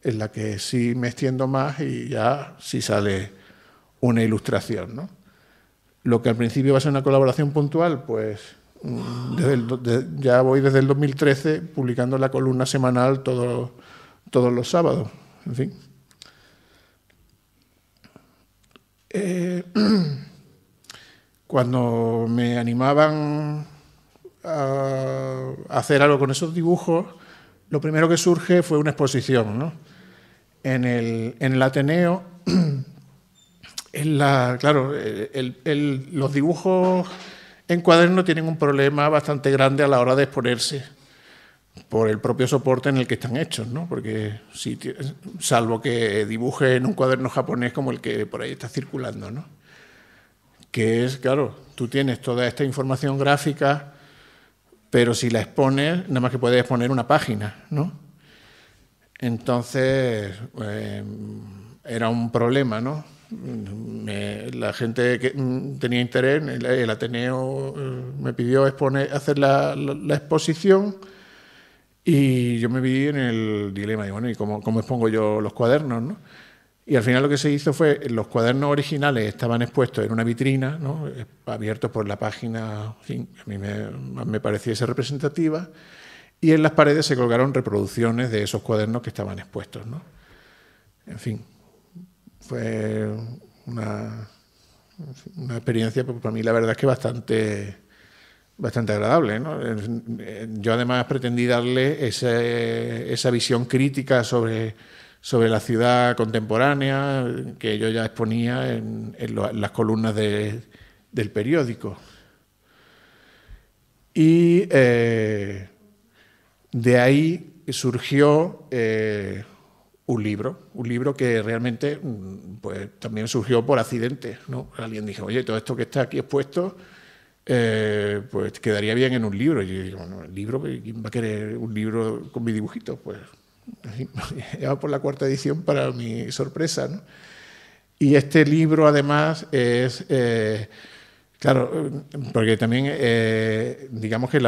en la que sí me extiendo más y ya sí sale una ilustración, ¿no? Lo que al principio va a ser una colaboración puntual, pues ya voy desde el 2013 publicando la columna semanal todos los sábados, en fin. Cuando me animaban a hacer algo con esos dibujos, lo primero que surge fue una exposición, ¿no? En el Ateneo, claro, los dibujos en cuaderno tienen un problema bastante grande a la hora de exponerse por el propio soporte en el que están hechos, ¿no? Porque salvo que dibuje en un cuaderno japonés como el que por ahí está circulando, ¿no? Que es, claro, tú tienes toda esta información gráfica, pero si la expones, nada más que puedes exponer una página, ¿no? Entonces, era un problema, ¿no? La gente que tenía interés, el Ateneo me pidió hacer la exposición y yo me vi en el dilema, digo, bueno, ¿y cómo expongo yo los cuadernos, no? Y al final lo que se hizo fue, los cuadernos originales estaban expuestos en una vitrina, ¿no? Abiertos por la página, en fin, a mí me pareciese representativa, y en las paredes se colgaron reproducciones de esos cuadernos que estaban expuestos, ¿no? En fin, fue una experiencia, pues, para mí la verdad es que bastante agradable, ¿no? Yo además pretendí darle esa visión crítica sobre la ciudad contemporánea que yo ya exponía en las columnas del periódico. Y de ahí surgió un libro que realmente pues, también surgió por accidente, ¿no? Alguien dijo, oye, todo esto que está aquí expuesto pues quedaría bien en un libro. Y yo digo, bueno, ¿el libro? ¿Quién va a querer un libro con mi dibujito? Pues ya va por la 4ª edición para mi sorpresa, ¿no? Y este libro además es, claro, porque también, digamos que,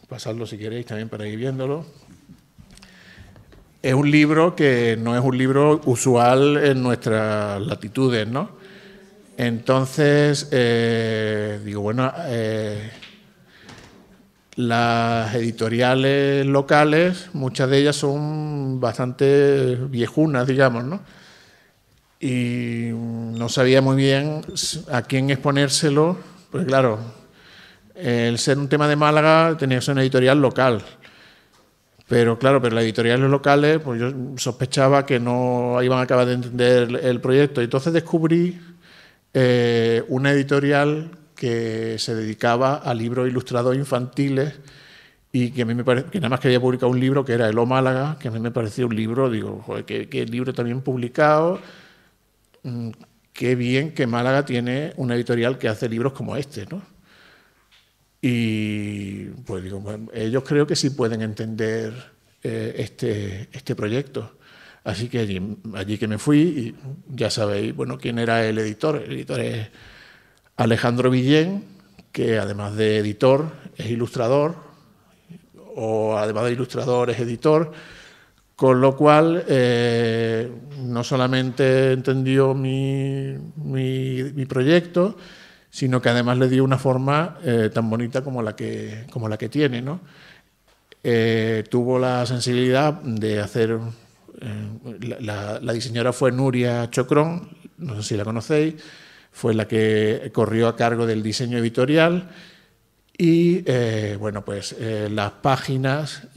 pasadlo si queréis también para ir viéndolo, es un libro que no es un libro usual en nuestras latitudes, ¿no? Entonces, digo, bueno, las editoriales locales, muchas de ellas son bastante viejunas, digamos, ¿no? Y no sabía muy bien a quién exponérselo, porque claro, el ser un tema de Málaga tenía que ser una editorial local. Pero claro, las editoriales locales, pues yo sospechaba que no iban a acabar de entender el proyecto. Y entonces descubrí una editorial que se dedicaba a libros ilustrados infantiles y que a mí me parece que nada más que había publicado un libro que era El O Málaga, que a mí me parecía un libro, digo, joder, qué libro también publicado, qué bien que Málaga tiene una editorial que hace libros como este, ¿no? Y pues digo, bueno, ellos creo que sí pueden entender este proyecto. Así que allí que me fui, y ya sabéis, bueno, quién era el editor. El editor es Alejandro Villén, que además de editor es ilustrador, o además de ilustrador es editor, con lo cual no solamente entendió mi proyecto, sino que además le dio una forma tan bonita como la que tiene, ¿no? Tuvo la sensibilidad de hacer... la diseñadora fue Nuria Chocrón, no sé si la conocéis, fue la que corrió a cargo del diseño editorial y, bueno, pues las páginas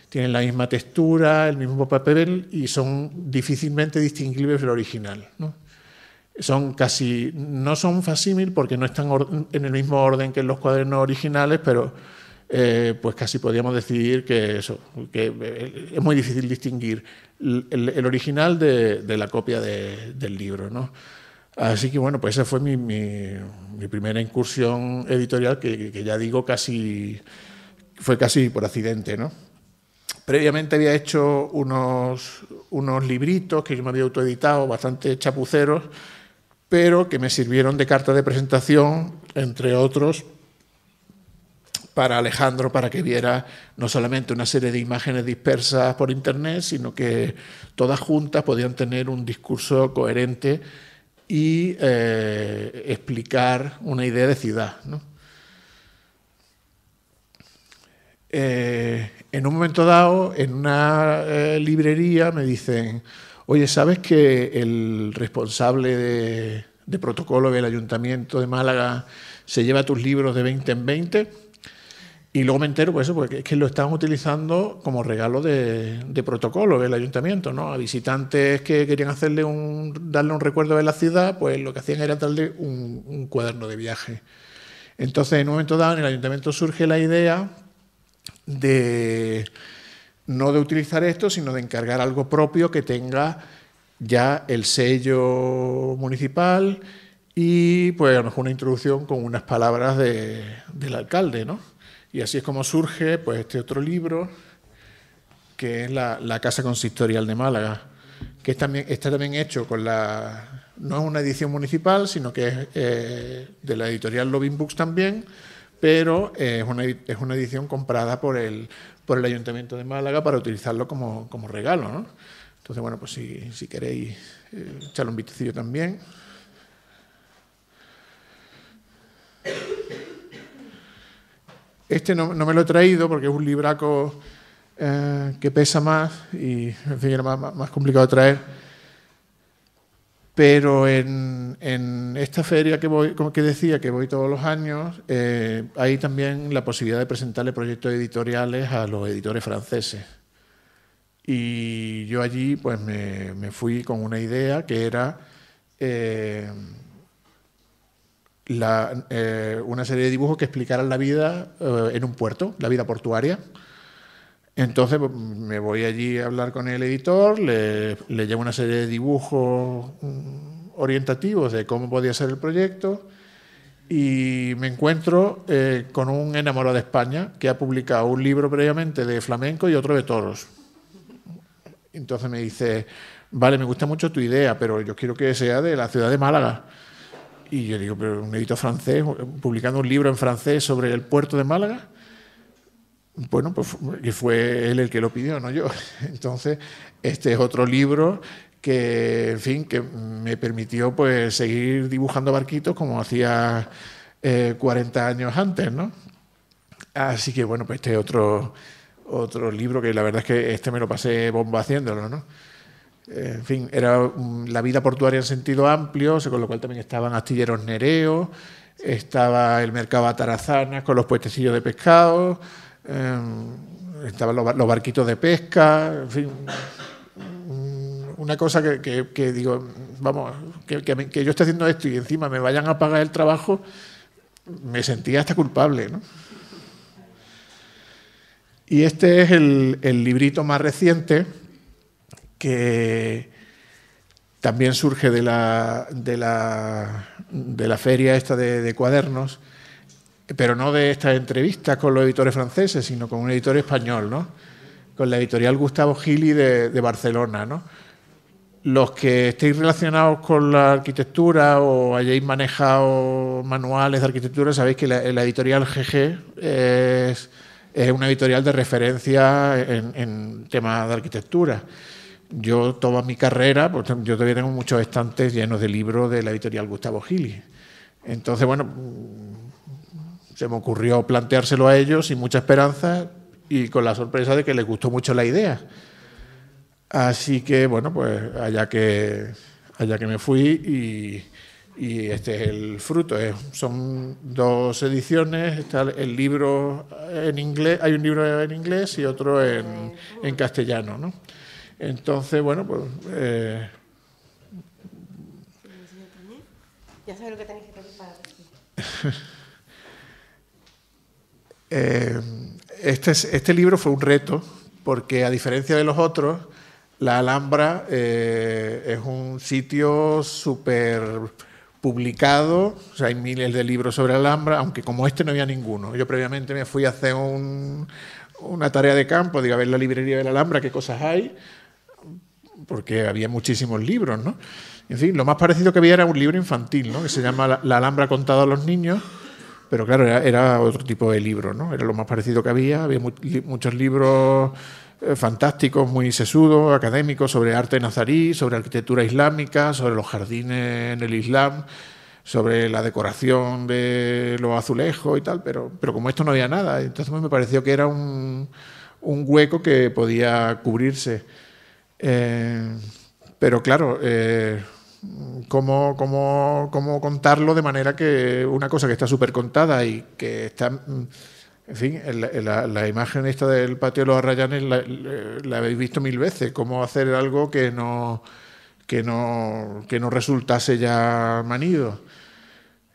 tienen la misma textura, el mismo papel y son difícilmente distinguibles del original, ¿no? no son facímil porque no están en el mismo orden que en los cuadernos originales, pero pues casi podríamos decir que es muy difícil distinguir el original de la copia del libro, ¿no? Así que bueno, pues esa fue mi primera incursión editorial, que ya digo, fue casi por accidente, ¿no? Previamente había hecho unos libritos que yo me había autoeditado, bastante chapuceros, pero que me sirvieron de carta de presentación, entre otros, para Alejandro, para que viera no solamente una serie de imágenes dispersas por internet, sino que todas juntas podían tener un discurso coherente y explicar una idea de ciudad, ¿no? En un momento dado, en una librería, me dicen: oye, ¿sabes que el responsable de protocolo del Ayuntamiento de Málaga se lleva tus libros de 20 en 20? Y luego me entero, pues eso, porque es que lo estaban utilizando como regalo de protocolo del Ayuntamiento, ¿no? A visitantes que querían darle un recuerdo de la ciudad, pues lo que hacían era darle un cuaderno de viaje. Entonces, en un momento dado, en el Ayuntamiento surge la idea no de utilizar esto, sino de encargar algo propio que tenga ya el sello municipal y pues a lo mejor una introducción con unas palabras del alcalde, ¿no? Y así es como surge pues este otro libro, que es la Casa Consistorial de Málaga, que está también hecho con no es una edición municipal, sino que es de la editorial Loving Books también, pero es una edición comprada por el Ayuntamiento de Málaga para utilizarlo como regalo, ¿no? Entonces, bueno, pues si queréis echarle un vistacillo también. Este no me lo he traído porque es un libraco que pesa más y, en fin, era más complicado de traer. Pero en esta feria que voy, como que decía, que voy todos los años, hay también la posibilidad de presentarle proyectos editoriales a los editores franceses. Y yo allí pues me fui con una idea que era una serie de dibujos que explicaran la vida en un puerto, la vida portuaria. Entonces pues, me voy allí a hablar con el editor, le llevo una serie de dibujos orientativos de cómo podía ser el proyecto y me encuentro con un enamorado de España que ha publicado un libro previamente de flamenco y otro de toros. Entonces me dice: vale, me gusta mucho tu idea, pero yo quiero que sea de la ciudad de Málaga. Y yo digo: pero un editor francés publicando un libro en francés sobre el puerto de Málaga. Bueno, pues fue él el que lo pidió, no yo. Entonces, este es otro libro que, en fin, que me permitió pues seguir dibujando barquitos como hacía 40 años antes, ¿no? Así que, bueno, pues este es otro libro que la verdad es que este me lo pasé bomba haciéndolo, ¿no? En fin, era la vida portuaria en sentido amplio, con lo cual también estaban astilleros Nereo, estaba el mercado Atarazanas con los puestecillos de pescado, estaban los barquitos de pesca, en fin, una cosa que digo, vamos, que yo esté haciendo esto y encima me vayan a pagar el trabajo, me sentía hasta culpable, ¿no? Y este es el librito más reciente, que también surge de la feria esta de cuadernos, pero no de estas entrevistas con los editores franceses, sino con un editor español, ¿no? Con la editorial Gustavo Gili de Barcelona, ¿no? Los que estéis relacionados con la arquitectura o hayáis manejado manuales de arquitectura, sabéis que la editorial GG es una editorial de referencia en temas de arquitectura. Yo, toda mi carrera, pues yo todavía tengo muchos estantes llenos de libros de la editorial Gustavo Gili. Entonces, bueno, se me ocurrió planteárselo a ellos sin mucha esperanza y con la sorpresa de que les gustó mucho la idea. Así que, bueno, pues allá que me fui y este es el fruto. Son 2 ediciones, está el libro en inglés, hay un libro en inglés y otro en castellano, ¿no? Entonces, bueno, pues Ya sabéis lo que tenéis que pedir para recibir. Este libro fue un reto, porque a diferencia de los otros, la Alhambra es un sitio súper publicado, o sea, hay miles de libros sobre la Alhambra, aunque como este no había ninguno. Yo previamente me fui a hacer una tarea de campo, digo, a ver la librería de la Alhambra, qué cosas hay, porque había muchísimos libros, ¿no? En fin, lo más parecido que había era un libro infantil, ¿no? Que se llama La Alhambra contado a los niños, pero claro, era otro tipo de libro, ¿no? Era lo más parecido que había muchos libros fantásticos, muy sesudos, académicos, sobre arte nazarí, sobre arquitectura islámica, sobre los jardines en el Islam, sobre la decoración de los azulejos y tal, pero como esto no había nada, entonces me pareció que era un hueco que podía cubrirse. Pero claro, ¿cómo contarlo de manera que una cosa que está súper contada y que está, en fin, la imagen esta del patio de los Arrayanes la habéis visto 1000 veces, cómo hacer algo que no resultase ya manido.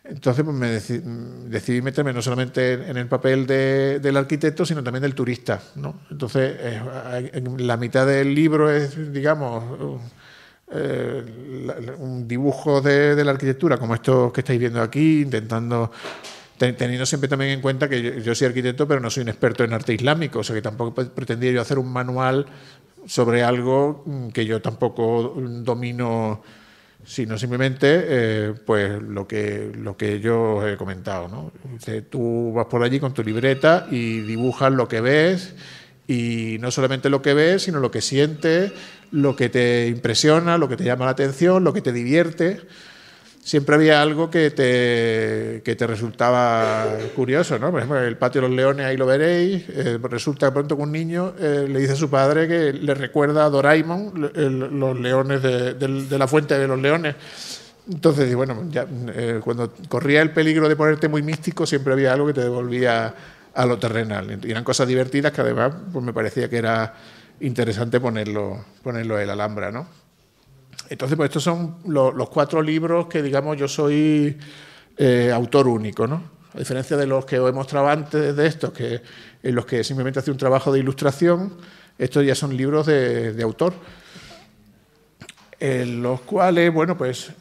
Entonces pues decidí meterme no solamente en el papel del arquitecto, sino también del turista, ¿no? Entonces, la mitad del libro es, digamos, un dibujo de la arquitectura, como estos que estáis viendo aquí, intentando, teniendo siempre también en cuenta que yo soy arquitecto, pero no soy un experto en arte islámico, o sea que tampoco pretendía yo hacer un manual sobre algo que yo tampoco domino, sino simplemente pues lo que yo os he comentado, ¿no? Tú vas por allí con tu libreta y dibujas lo que ves, y no solamente lo que ves, sino lo que sientes, lo que te impresiona, lo que te llama la atención, lo que te divierte. Siempre había algo que te resultaba curioso, ¿no? Por ejemplo, el patio de los leones, ahí lo veréis. Resulta de pronto que un niño le dice a su padre que le recuerda a Doraemon los leones de la fuente de los leones. Entonces, bueno, ya, cuando corría el peligro de ponerte muy místico, siempre había algo que te devolvía a lo terrenal. Y eran cosas divertidas que además pues me parecía que era interesante ponerlo en la Alhambra, ¿no? Entonces, pues estos son los 4 libros que, digamos, yo soy autor único, ¿no? A diferencia de los que os he mostrado antes de estos, que en los que simplemente hacía un trabajo de ilustración, estos ya son libros de autor, en los cuales, bueno, pues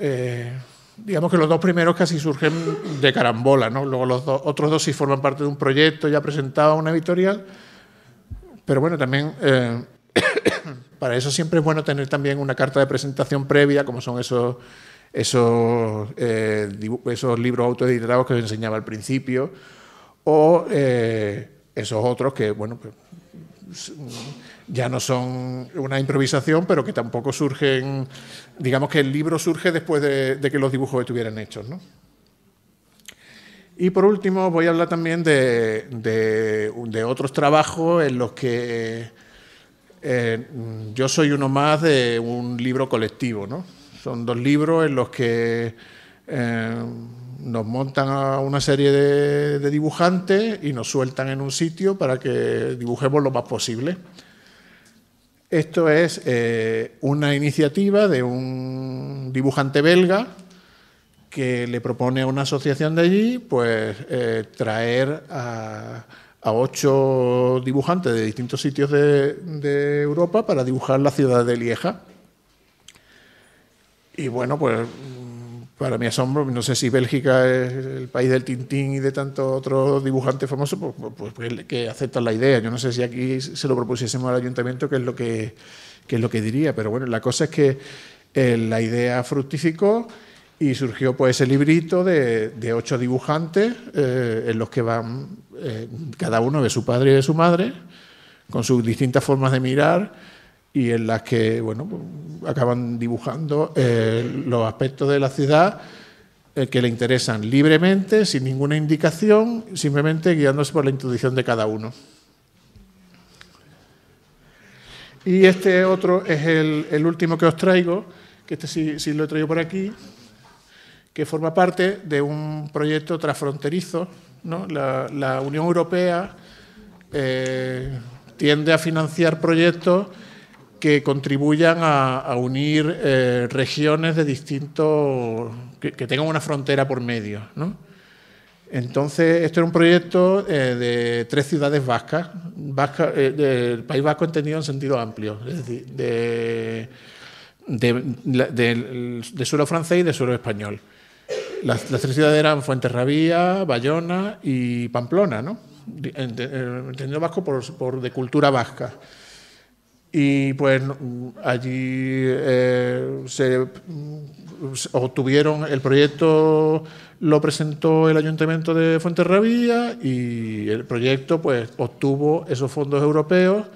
digamos que los 2 primeros casi surgen de carambola, ¿no? Luego los otros 2 sí forman parte de un proyecto ya presentado a una editorial, pero bueno, también para eso siempre es bueno tener también una carta de presentación previa, como son esos libros autoeditados que os enseñaba al principio, o esos otros que, bueno, pues, ya no son una improvisación, pero que tampoco surgen, digamos que el libro surge después de que los dibujos estuvieran hechos, ¿no? Y por último voy a hablar también de otros trabajos en los que yo soy uno más de un libro colectivo, ¿no? Son 2 libros en los que nos montan a una serie de dibujantes y nos sueltan en un sitio para que dibujemos lo más posible. Esto es una iniciativa de un dibujante belga que le propone a una asociación de allí pues traer a 8 dibujantes de distintos sitios de Europa para dibujar la ciudad de Lieja. Y bueno, pues para mi asombro, no sé si Bélgica es el país del Tintín y de tantos otros dibujantes famosos, pues que aceptan la idea. Yo no sé si aquí se lo propusiésemos al ayuntamiento, qué es lo que diría, pero bueno, la cosa es que la idea fructificó y surgió pues ese librito de 8 dibujantes en los que van cada uno de su padre y de su madre, con sus distintas formas de mirar, y en las que, bueno, pues, acaban dibujando los aspectos de la ciudad que le interesan libremente, sin ninguna indicación, simplemente guiándose por la intuición de cada uno. Y este otro es el último que os traigo, que este sí lo he traído por aquí, que forma parte de un proyecto transfronterizo, ¿no? La Unión Europea tiende a financiar proyectos que contribuyan a unir regiones de distintos, que tengan una frontera por medio, ¿no? Entonces, esto era un proyecto de 3 ciudades vascas, del País Vasco entendido en sentido amplio, es decir, de suelo francés y de suelo español. Las 3 ciudades eran Fuenterrabía, Bayona y Pamplona, ¿no? Entendido vasco de cultura vasca. Y pues allí se obtuvieron, el proyecto lo presentó el Ayuntamiento de Fuenterrabía y el proyecto pues obtuvo esos fondos europeos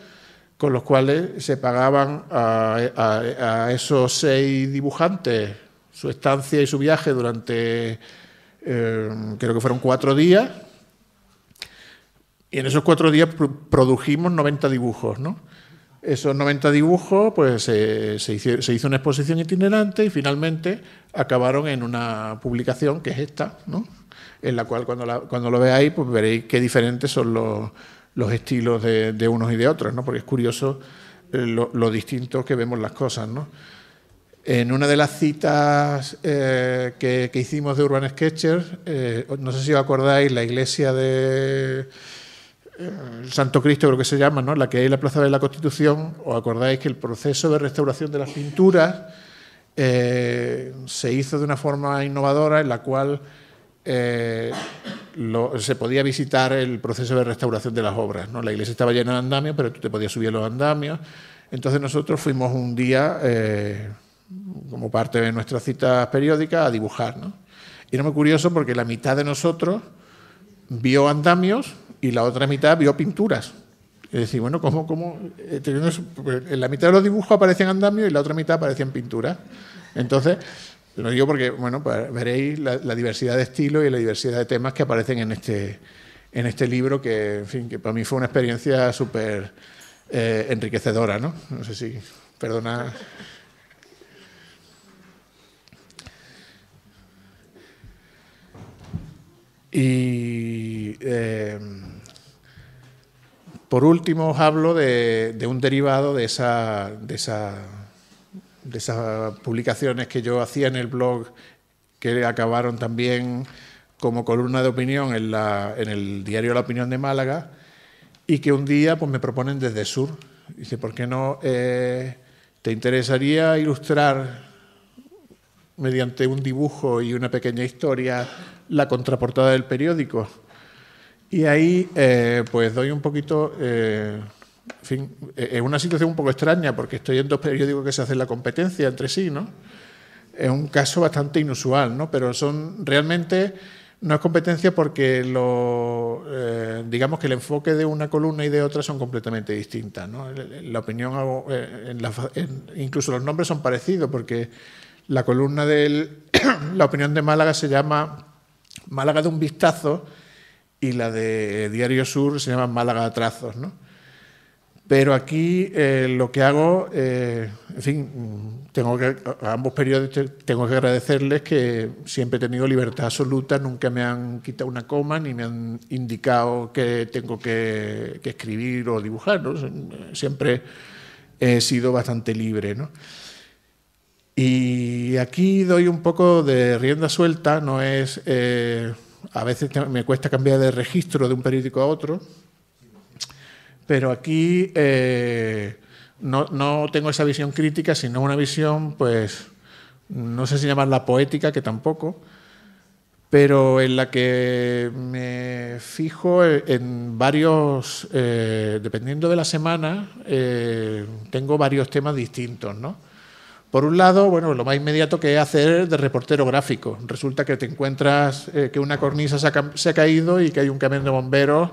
con los cuales se pagaban a esos 6 dibujantes su estancia y su viaje durante, creo que fueron 4 días, y en esos 4 días produjimos 90 dibujos, ¿no? Esos 90 dibujos, pues se hizo una exposición itinerante y finalmente acabaron en una publicación que es esta, ¿no? En la cual cuando lo veáis, pues veréis qué diferentes son los estilos de unos y de otros, ¿no? Porque es curioso lo distintos que vemos las cosas, ¿no? En una de las citas que hicimos de Urban Sketchers, no sé si os acordáis, la iglesia de Santo Cristo, creo que se llama, ¿no? La que hay en la Plaza de la Constitución, os acordáis que el proceso de restauración de las pinturas se hizo de una forma innovadora en la cual se podía visitar el proceso de restauración de las obras, ¿no? La iglesia estaba llena de andamios, pero tú te podías subir a los andamios. Entonces nosotros fuimos un día, como parte de nuestras citas periódicas, a dibujar, ¿no? Y era muy curioso porque la mitad de nosotros vio andamios y la otra mitad vio pinturas. Es decir, bueno, ¿cómo? En la mitad de los dibujos aparecían andamios y la otra mitad aparecían pinturas. Entonces, lo digo porque, bueno, pues veréis la diversidad de estilos y la diversidad de temas que aparecen en este libro, que, en fin, que para mí fue una experiencia súper enriquecedora, ¿no? No sé si, perdona. Y por último os hablo de un derivado de esas publicaciones que yo hacía en el blog, que acabaron también como columna de opinión en el diario La Opinión de Málaga, y que un día pues me proponen desde Sur. Dice, ¿por qué no te interesaría ilustrar mediante un dibujo y una pequeña historia la contraportada del periódico? Y ahí pues doy un poquito, en fin, es una situación un poco extraña porque estoy en 2 periódicos que se hacen la competencia entre sí, ¿no? Es un caso bastante inusual, ¿no? Pero realmente no es competencia porque digamos que el enfoque de una columna y de otra son completamente distintas, ¿no? La opinión, incluso los nombres son parecidos porque la columna de La Opinión de Málaga se llama Málaga de un vistazo y la de Diario Sur se llama Málaga a trazos, ¿no? Pero aquí lo que hago, en fin, a ambos periódicos tengo que agradecerles que siempre he tenido libertad absoluta, nunca me han quitado una coma ni me han indicado que tengo que escribir o dibujar, ¿no? Siempre he sido bastante libre, ¿no? Y aquí doy un poco de rienda suelta, no es... a veces me cuesta cambiar de registro de un periódico a otro, pero aquí no tengo esa visión crítica, sino una visión, pues, no sé si llamarla poética, que tampoco, pero en la que me fijo en varios, dependiendo de la semana, tengo varios temas distintos, ¿no? Por un lado, bueno, lo más inmediato que es hacer de reportero gráfico. Resulta que te encuentras que una cornisa se ha caído y que hay un camión de bomberos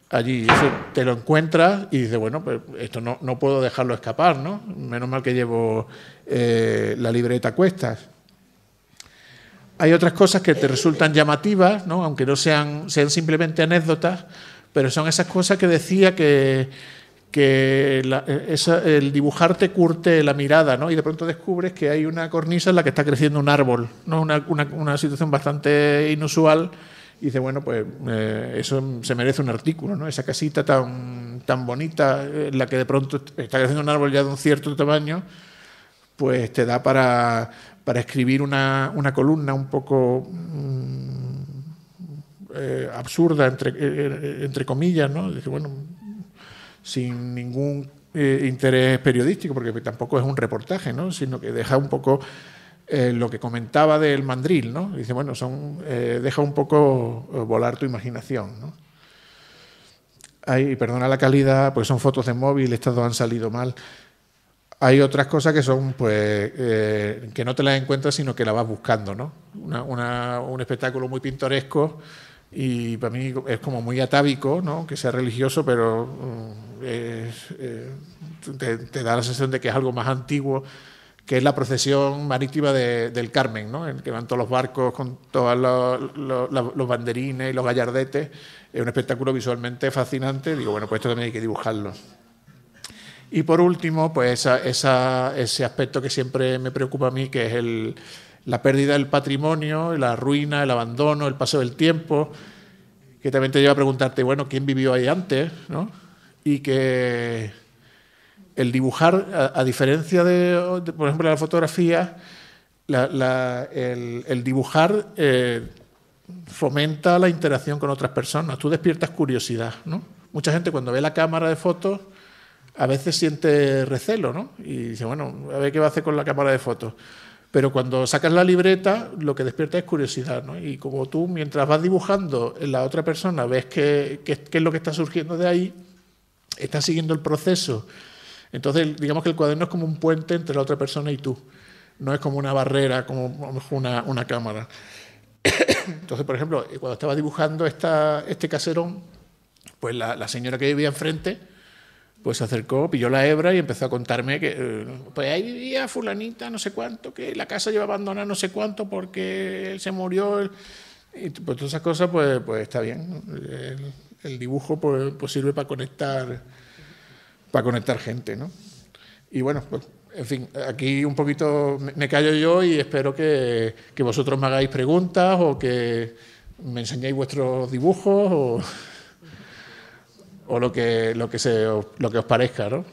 allí. Eso te lo encuentras y dices, bueno, pues esto no puedo dejarlo escapar, ¿no? Menos mal que llevo la libreta a cuestas. Hay otras cosas que te resultan llamativas, ¿no? Aunque no sean simplemente anécdotas, pero son esas cosas que decía que el dibujar te curte la mirada, ¿no? Y de pronto descubres que hay una cornisa en la que está creciendo un árbol, ¿no? Una situación bastante inusual. Y dices, bueno, pues eso se merece un artículo, ¿no? Esa casita tan tan bonita, en la que de pronto está creciendo un árbol ya de un cierto tamaño, pues te da para escribir una columna un poco absurda, entre comillas, ¿no? Dice, bueno, sin ningún interés periodístico, porque tampoco es un reportaje, ¿no? Sino que deja un poco lo que comentaba del mandril, ¿no? Dice, bueno, deja un poco volar tu imaginación, ¿no? Perdona la calidad, porque son fotos de móvil, estas dos han salido mal. Hay otras cosas que son, pues, que no te las encuentras, sino que las vas buscando, ¿no? Un espectáculo muy pintoresco y para mí es como muy atávico, ¿no? Que sea religioso, pero te da la sensación de que es algo más antiguo, que es la procesión marítima del Carmen, ¿no? En que van todos los barcos con todos los banderines y los gallardetes. Es un espectáculo visualmente fascinante. Digo, bueno, pues esto también hay que dibujarlo. Y por último, pues ese aspecto que siempre me preocupa a mí, que es la pérdida del patrimonio, la ruina, el abandono, el paso del tiempo, que también te lleva a preguntarte, bueno, ¿quién vivió ahí antes?, ¿no? Y que el dibujar, a diferencia de, por ejemplo, la fotografía, el dibujar fomenta la interacción con otras personas. Tú despiertas curiosidad, ¿no? Mucha gente cuando ve la cámara de fotos a veces siente recelo, ¿no? Y dice, bueno, a ver qué va a hacer con la cámara de fotos. Pero cuando sacas la libreta, lo que despierta es curiosidad, ¿no? Y como tú, mientras vas dibujando en la otra persona, ves qué es lo que está surgiendo de ahí, estás siguiendo el proceso. Entonces, digamos que el cuaderno es como un puente entre la otra persona y tú. No es como una barrera, como una cámara. Entonces, por ejemplo, cuando estaba dibujando este caserón, pues la señora que vivía enfrente, pues se acercó, pilló la hebra y empezó a contarme que pues ahí vivía fulanita, no sé cuánto, que la casa lleva abandonada no sé cuánto porque él se murió. Y pues todas esas cosas, pues está bien. El dibujo pues sirve para conectar gente, ¿no? Y bueno, pues, en fin, aquí un poquito me callo yo y espero que vosotros me hagáis preguntas o que me enseñéis vuestros dibujos o lo que os parezca, ¿no?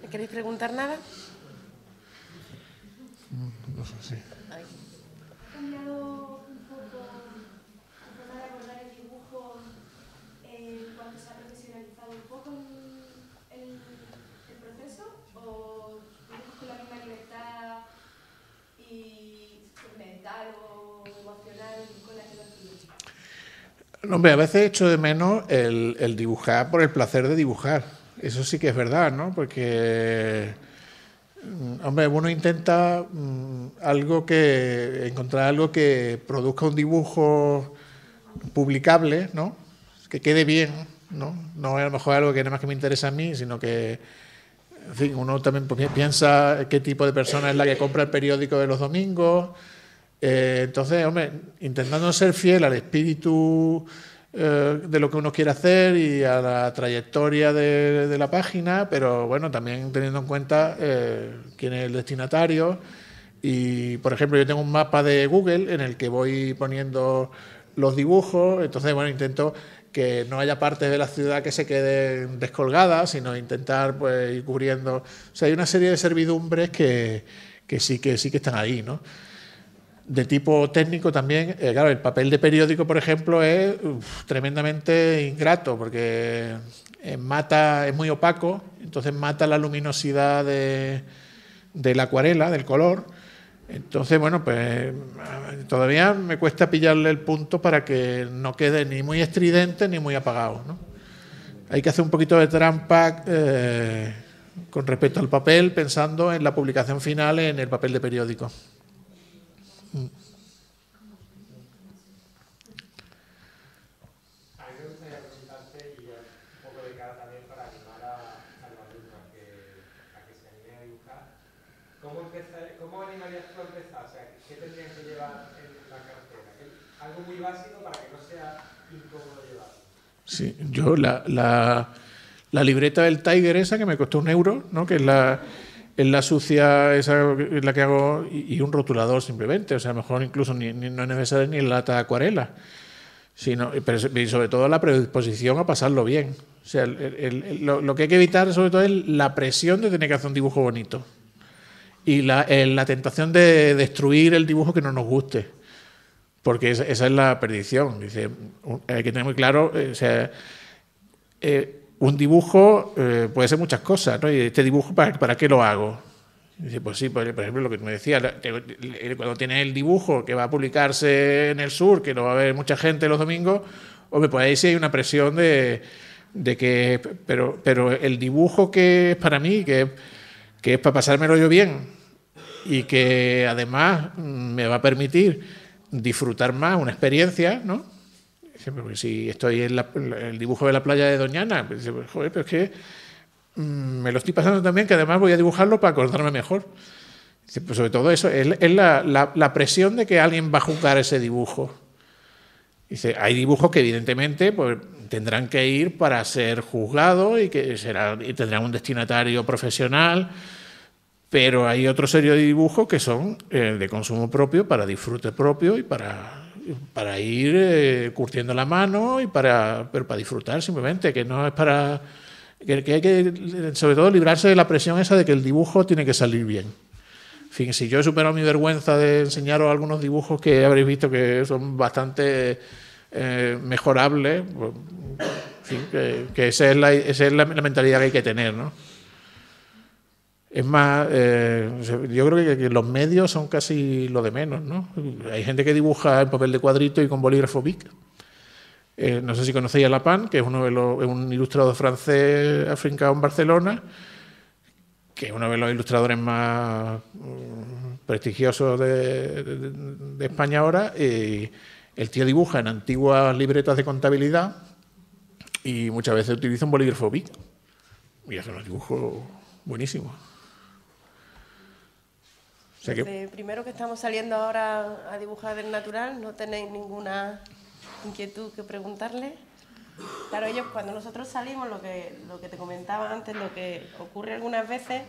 ¿Me queréis preguntar nada? No sé, sí. ¿Ha cambiado un poco la forma de abordar el dibujo cuando se ha profesionalizado un poco el proceso? ¿O dibujas con la misma libertad y mental o emocional con la que lo hacías? Hombre, a veces echo de menos el dibujar por el placer de dibujar. Eso sí que es verdad, ¿no? Porque, hombre, uno intenta encontrar algo que produzca un dibujo publicable, ¿no? Que quede bien, ¿no? No es a lo mejor algo que nada más que me interesa a mí, sino que, en fin, uno también piensa qué tipo de persona es la que compra el periódico de los domingos. Entonces, hombre, intentando ser fiel al espíritu de lo que uno quiere hacer y a la trayectoria de la página, pero bueno, también teniendo en cuenta quién es el destinatario. Y, por ejemplo, yo tengo un mapa de Google en el que voy poniendo los dibujos, entonces, bueno, intento que no haya partes de la ciudad que se queden descolgadas, sino intentar pues ir cubriendo. O sea, hay una serie de servidumbres que sí que están ahí, ¿no? De tipo técnico también, claro, el papel de periódico, por ejemplo, es tremendamente ingrato porque es muy opaco, entonces mata la luminosidad de la acuarela, del color. Entonces, bueno, pues todavía me cuesta pillarle el punto para que no quede ni muy estridente ni muy apagado, ¿no? Hay que hacer un poquito de trampa con respecto al papel, pensando en la publicación final en el papel de periódico. A mí me gustaría preguntarte y un poco de cara también para animar a los alumnos a que se animen a dibujar. ¿Cómo animarías tú a empezar? O sea, ¿qué tendrían que llevar en la cartera? Algo muy básico para que no sea incómodo llevar. Sí, yo la libreta del Tiger esa que me costó €1, ¿no? Que es la sucia, esa es la que hago, y un rotulador simplemente. O sea, a lo mejor incluso no es necesario ni la lata de acuarela. sino, pero y sobre todo la predisposición a pasarlo bien. O sea, lo que hay que evitar sobre todo es la presión de tener que hacer un dibujo bonito y la tentación de destruir el dibujo que no nos guste, porque esa es la perdición. Dice, hay que tener muy claro, o sea, un dibujo puede ser muchas cosas, ¿no? Y este dibujo, ¿para qué lo hago? Dice, pues sí, por ejemplo, lo que me decía, cuando tienes el dibujo que va a publicarse en el sur, que lo va a ver mucha gente los domingos, hombre, pues ahí sí hay una presión de que... Pero el dibujo que es para mí, que es para pasármelo yo bien y que además me va a permitir disfrutar más una experiencia, ¿no? Porque si estoy en el dibujo de la playa de Doñana, pues, joder, pero es que me lo estoy pasando también, que además voy a dibujarlo para acordarme mejor. Pues sobre todo eso, es la presión de que alguien va a juzgar ese dibujo. Dice, hay dibujos que evidentemente pues, tendrán que ir para ser juzgados y tendrán un destinatario profesional, pero hay otro serie de dibujos que son de consumo propio, para disfrute propio y para ir curtiendo la mano, pero para disfrutar simplemente, que no es para... que hay que, sobre todo, librarse de la presión esa de que el dibujo tiene que salir bien. En fin, si yo he superado mi vergüenza de enseñaros algunos dibujos que habréis visto que son bastante mejorables, pues, en fin, que esa es la mentalidad que hay que tener, ¿no? Es más, yo creo que los medios son casi lo de menos, ¿no? Hay gente que dibuja en papel de cuadrito y con bolígrafo Bic. No sé si conocéis a Lapin, que es un ilustrador francés afincado en Barcelona, que es uno de los ilustradores más prestigiosos de España ahora. El tío dibuja en antiguas libretas de contabilidad y muchas veces utiliza un bolígrafo Bic y hace unos dibujos buenísimos. O sea que... Primero que estamos saliendo ahora a dibujar del natural, ¿no tenéis ninguna inquietud que preguntarle? Claro, ellos cuando nosotros salimos, lo que te comentaba antes, lo que ocurre algunas veces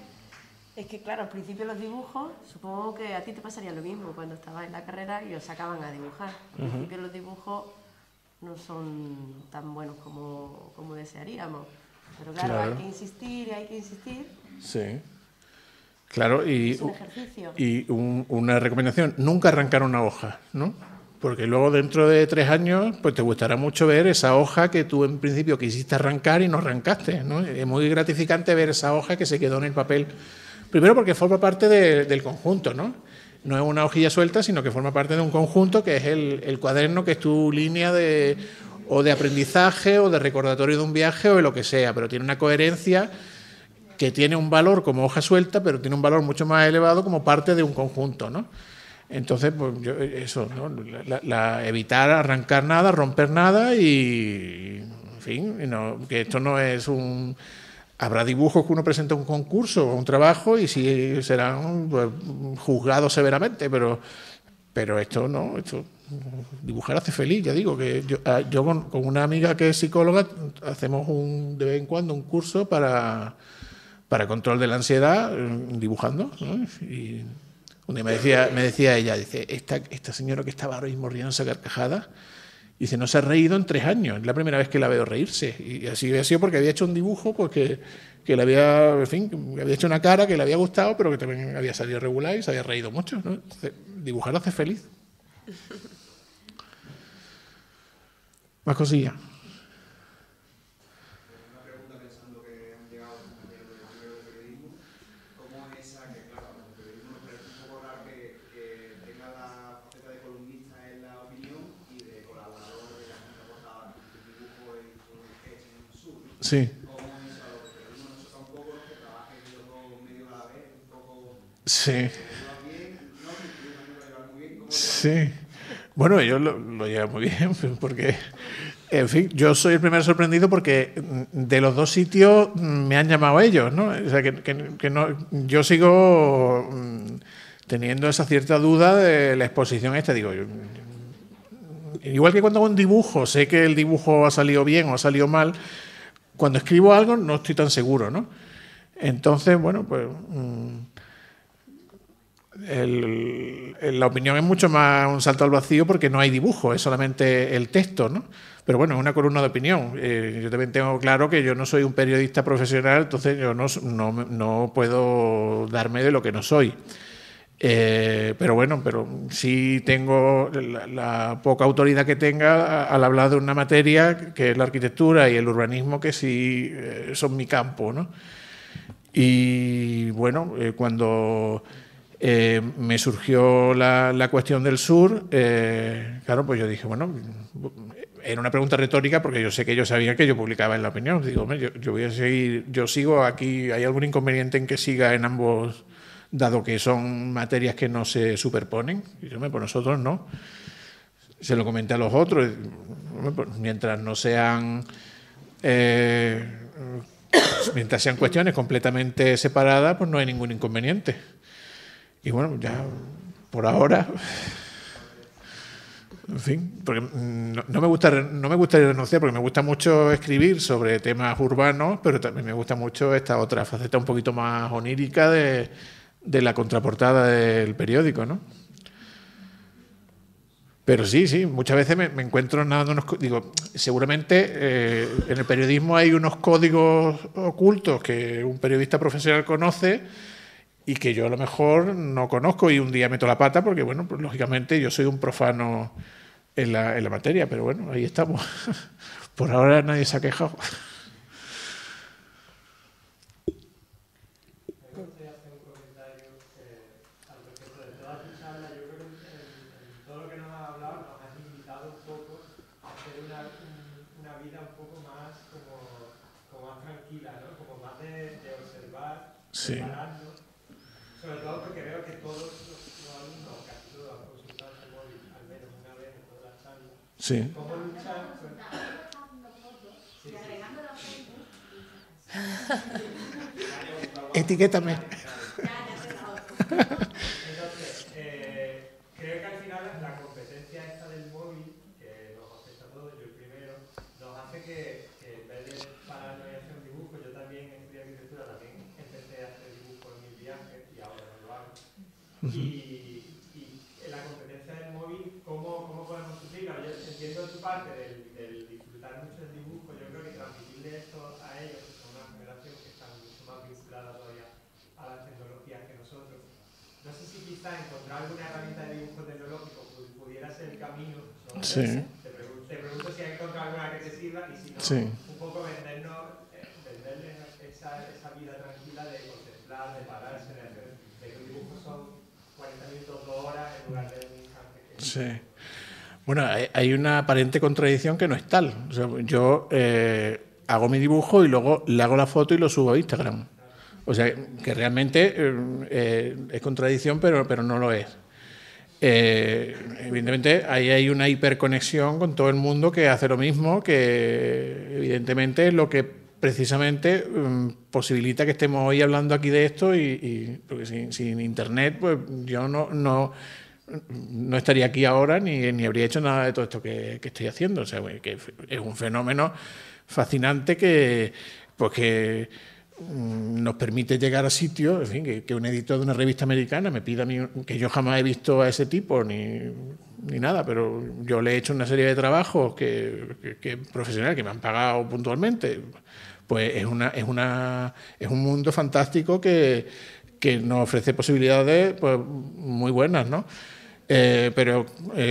es que, claro, al principio los dibujos, supongo que a ti te pasaría lo mismo cuando estabas en la carrera y os sacaban a dibujar. Al principio los dibujos no son tan buenos como desearíamos, pero claro, hay que insistir y hay que insistir. Sí. Claro, es un ejercicio. Y una recomendación, nunca arrancar una hoja, ¿no? Porque luego dentro de 3 años pues te gustará mucho ver esa hoja que tú en principio quisiste arrancar y no arrancaste, ¿no? Es muy gratificante ver esa hoja que se quedó en el papel. Primero porque forma parte del conjunto, ¿no? No es una hojilla suelta, sino que forma parte de un conjunto que es el cuaderno, que es tu línea o de aprendizaje o de recordatorio de un viaje o de lo que sea, pero tiene una coherencia que tiene un valor como hoja suelta, pero tiene un valor mucho más elevado como parte de un conjunto, ¿no? Entonces, pues eso, ¿no? Evitar arrancar nada, romper nada y, en fin, que esto no es un... Habrá dibujos que uno presenta un concurso o un trabajo y sí serán pues, juzgados severamente, pero esto no, dibujar hace feliz. Ya digo que yo con una amiga que es psicóloga hacemos de vez en cuando un curso para control de la ansiedad dibujando, ¿no? Y un día me decía ella, dice, esta señora que estaba ahora mismo riéndose a carcajadas, dice, no se ha reído en 3 años, es la primera vez que la veo reírse. Y así había sido porque había hecho un dibujo pues, que le había, en fin, había hecho una cara que le había gustado, pero que también había salido regular y se había reído mucho, ¿no? Entonces, dibujar hace feliz. Más cosillas. Sí. Sí. Sí. Bueno, ellos lo llevan muy bien, porque, en fin, yo soy el primero sorprendido porque de los 2 sitios me han llamado ellos, ¿no? O sea, que no, yo sigo teniendo esa cierta duda de la exposición esta, digo, igual que cuando hago un dibujo, sé que el dibujo ha salido bien o ha salido mal, cuando escribo algo no estoy tan seguro, ¿no? Entonces, bueno, pues la opinión es mucho más un salto al vacío porque no hay dibujo, es solamente el texto, ¿no? Pero bueno, es una columna de opinión. Yo también tengo claro que yo no soy un periodista profesional, entonces yo no puedo darme de lo que no soy. Pero bueno, pero sí tengo la poca autoridad que tenga al hablar de una materia que es la arquitectura y el urbanismo, que sí son mi campo, ¿no? Y bueno, cuando me surgió la cuestión del sur, claro, pues yo dije, bueno, era una pregunta retórica porque yo sé que ellos sabían que yo publicaba en La Opinión. Digo, hombre, yo voy a seguir, yo sigo aquí, ¿hay algún inconveniente en que siga en ambos, dado que son materias que no se superponen? Y yo, pues nosotros no. Se lo comenté a los otros, pues, mientras no sean... mientras sean cuestiones completamente separadas, pues no hay ningún inconveniente. Y bueno, ya por ahora... En fin, porque no me gustaría renunciar, porque me gusta mucho escribir sobre temas urbanos, pero también me gusta mucho esta otra faceta un poquito más onírica de la contraportada del periódico, ¿no? Pero sí, muchas veces me encuentro nadando digo, seguramente en el periodismo hay unos códigos ocultos que un periodista profesional conoce y que yo a lo mejor no conozco y un día meto la pata porque, bueno, pues lógicamente yo soy un profano en la materia, pero bueno, ahí estamos. Por ahora nadie se ha quejado. Me gustaría hacer un comentario al respecto de toda tu charla. Yo creo que en todo lo que nos has hablado nos has invitado un poco a hacer una vida un poco más como más tranquila, ¿no? Como más de observar, Sí. prepararnos. Sobre todo porque veo que todos los alumnos, casi todos, han consultado su móvil al menos una vez en toda la charla. Sí. ¿Cómo luchar? Etiquétame. Entonces, creo que al final la competencia esta del móvil, que nos afecta a todos, yo el primero, nos hace que en vez de pararnos y hacer un dibujo, yo también estudié arquitectura, también empecé a hacer dibujos en mis viajes y ahora no lo hago. Y en la competencia del móvil, ¿cómo podemos suplirla? Yo entiendo tu parte del disfrutar mucho el dibujo, yo creo que transmitirle esto a ellos, que son una generación que está mucho más vinculada todavía a las tecnologías que nosotros. No sé si quizá encontrar alguna herramienta de dibujo tecnológico pudiera ser el camino. ¿No? Sí. Te pregunto si has encontrado alguna que te sirva y si no, Sí. un poco venderles esa vida tranquila de contemplar, de pararse, de hacer, de que un dibujo son 40 minutos, 2 horas en lugar de un instante. Sí. Bueno, hay una aparente contradicción que no es tal. O sea, yo hago mi dibujo y luego le hago la foto y lo subo a Instagram. O sea, que realmente es contradicción, pero no lo es. Evidentemente, ahí hay una hiperconexión con todo el mundo que hace lo mismo, que evidentemente es lo que precisamente posibilita que estemos hoy hablando aquí de esto y porque sin Internet, pues yo no estaría aquí ahora ni habría hecho nada de todo esto que estoy haciendo. O sea, que es un fenómeno fascinante que nos permite llegar a sitios, en fin, que un editor de una revista americana me pida a mí, que yo jamás he visto a ese tipo ni nada, pero yo le he hecho una serie de trabajos que profesionales que me han pagado puntualmente. Pues es un mundo fantástico que nos ofrece posibilidades pues, muy buenas, ¿no? Pero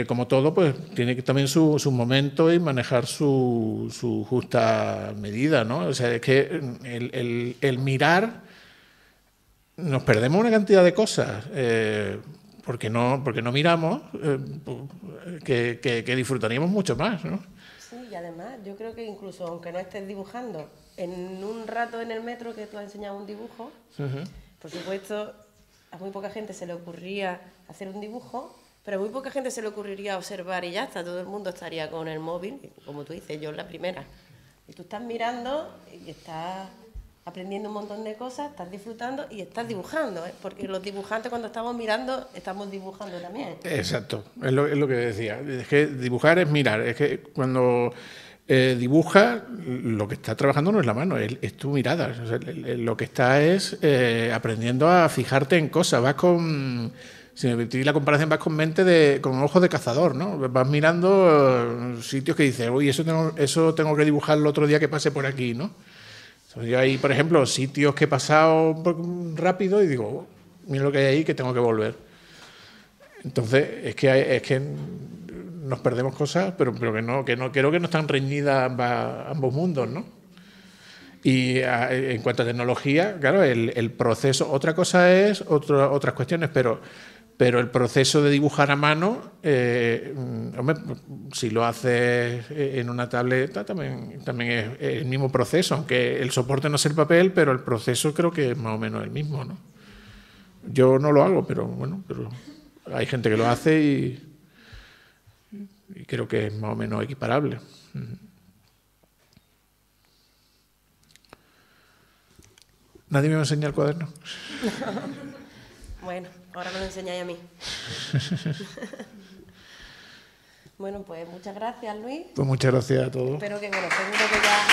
como todo, pues tiene que también sus momentos y manejar su justa medida, ¿no? O sea, es que el mirar, nos perdemos una cantidad de cosas porque no miramos, que disfrutaríamos mucho más, ¿no? Sí, y además yo creo que incluso aunque no estés dibujando, en un rato en el metro que tú has enseñado un dibujo, por supuesto, a muy poca gente se le ocurría hacer un dibujo, pero a muy poca gente se le ocurriría observar y ya está, todo el mundo estaría con el móvil, como tú dices, yo en la primera. Y tú estás mirando y estás aprendiendo un montón de cosas, estás disfrutando y estás dibujando, ¿eh? Porque los dibujantes cuando estamos mirando, estamos dibujando también. Exacto, es lo que decía. Es que dibujar es mirar, es que cuando dibuja, lo que está trabajando no es la mano, es tu mirada. O sea, lo que está es aprendiendo a fijarte en cosas. Vas con, si me permitís la comparación, vas con con ojos de cazador, ¿no? Vas mirando sitios que dices, uy, eso tengo que dibujar el otro día que pase por aquí, ¿no? Entonces, yo hay, por ejemplo, sitios que he pasado rápido y digo, oh, mira lo que hay ahí, que tengo que volver. Entonces, es que nos perdemos cosas, pero que no creo que no están reñidas ambos mundos, ¿no? Y en cuanto a tecnología, claro, el proceso, otra cosa es otras cuestiones, pero el proceso de dibujar a mano, hombre, si lo haces en una tableta también es el mismo proceso, aunque el soporte no es el papel, pero el proceso creo que es más o menos el mismo, ¿no? Yo no lo hago, pero bueno, hay gente que lo hace y creo que es más o menos equiparable. ¿Nadie me va a enseñar el cuaderno? Bueno, ahora me lo enseñáis a mí. Bueno, pues muchas gracias, Luis. Pues muchas gracias a todos. Espero que, bueno, seguro que ya...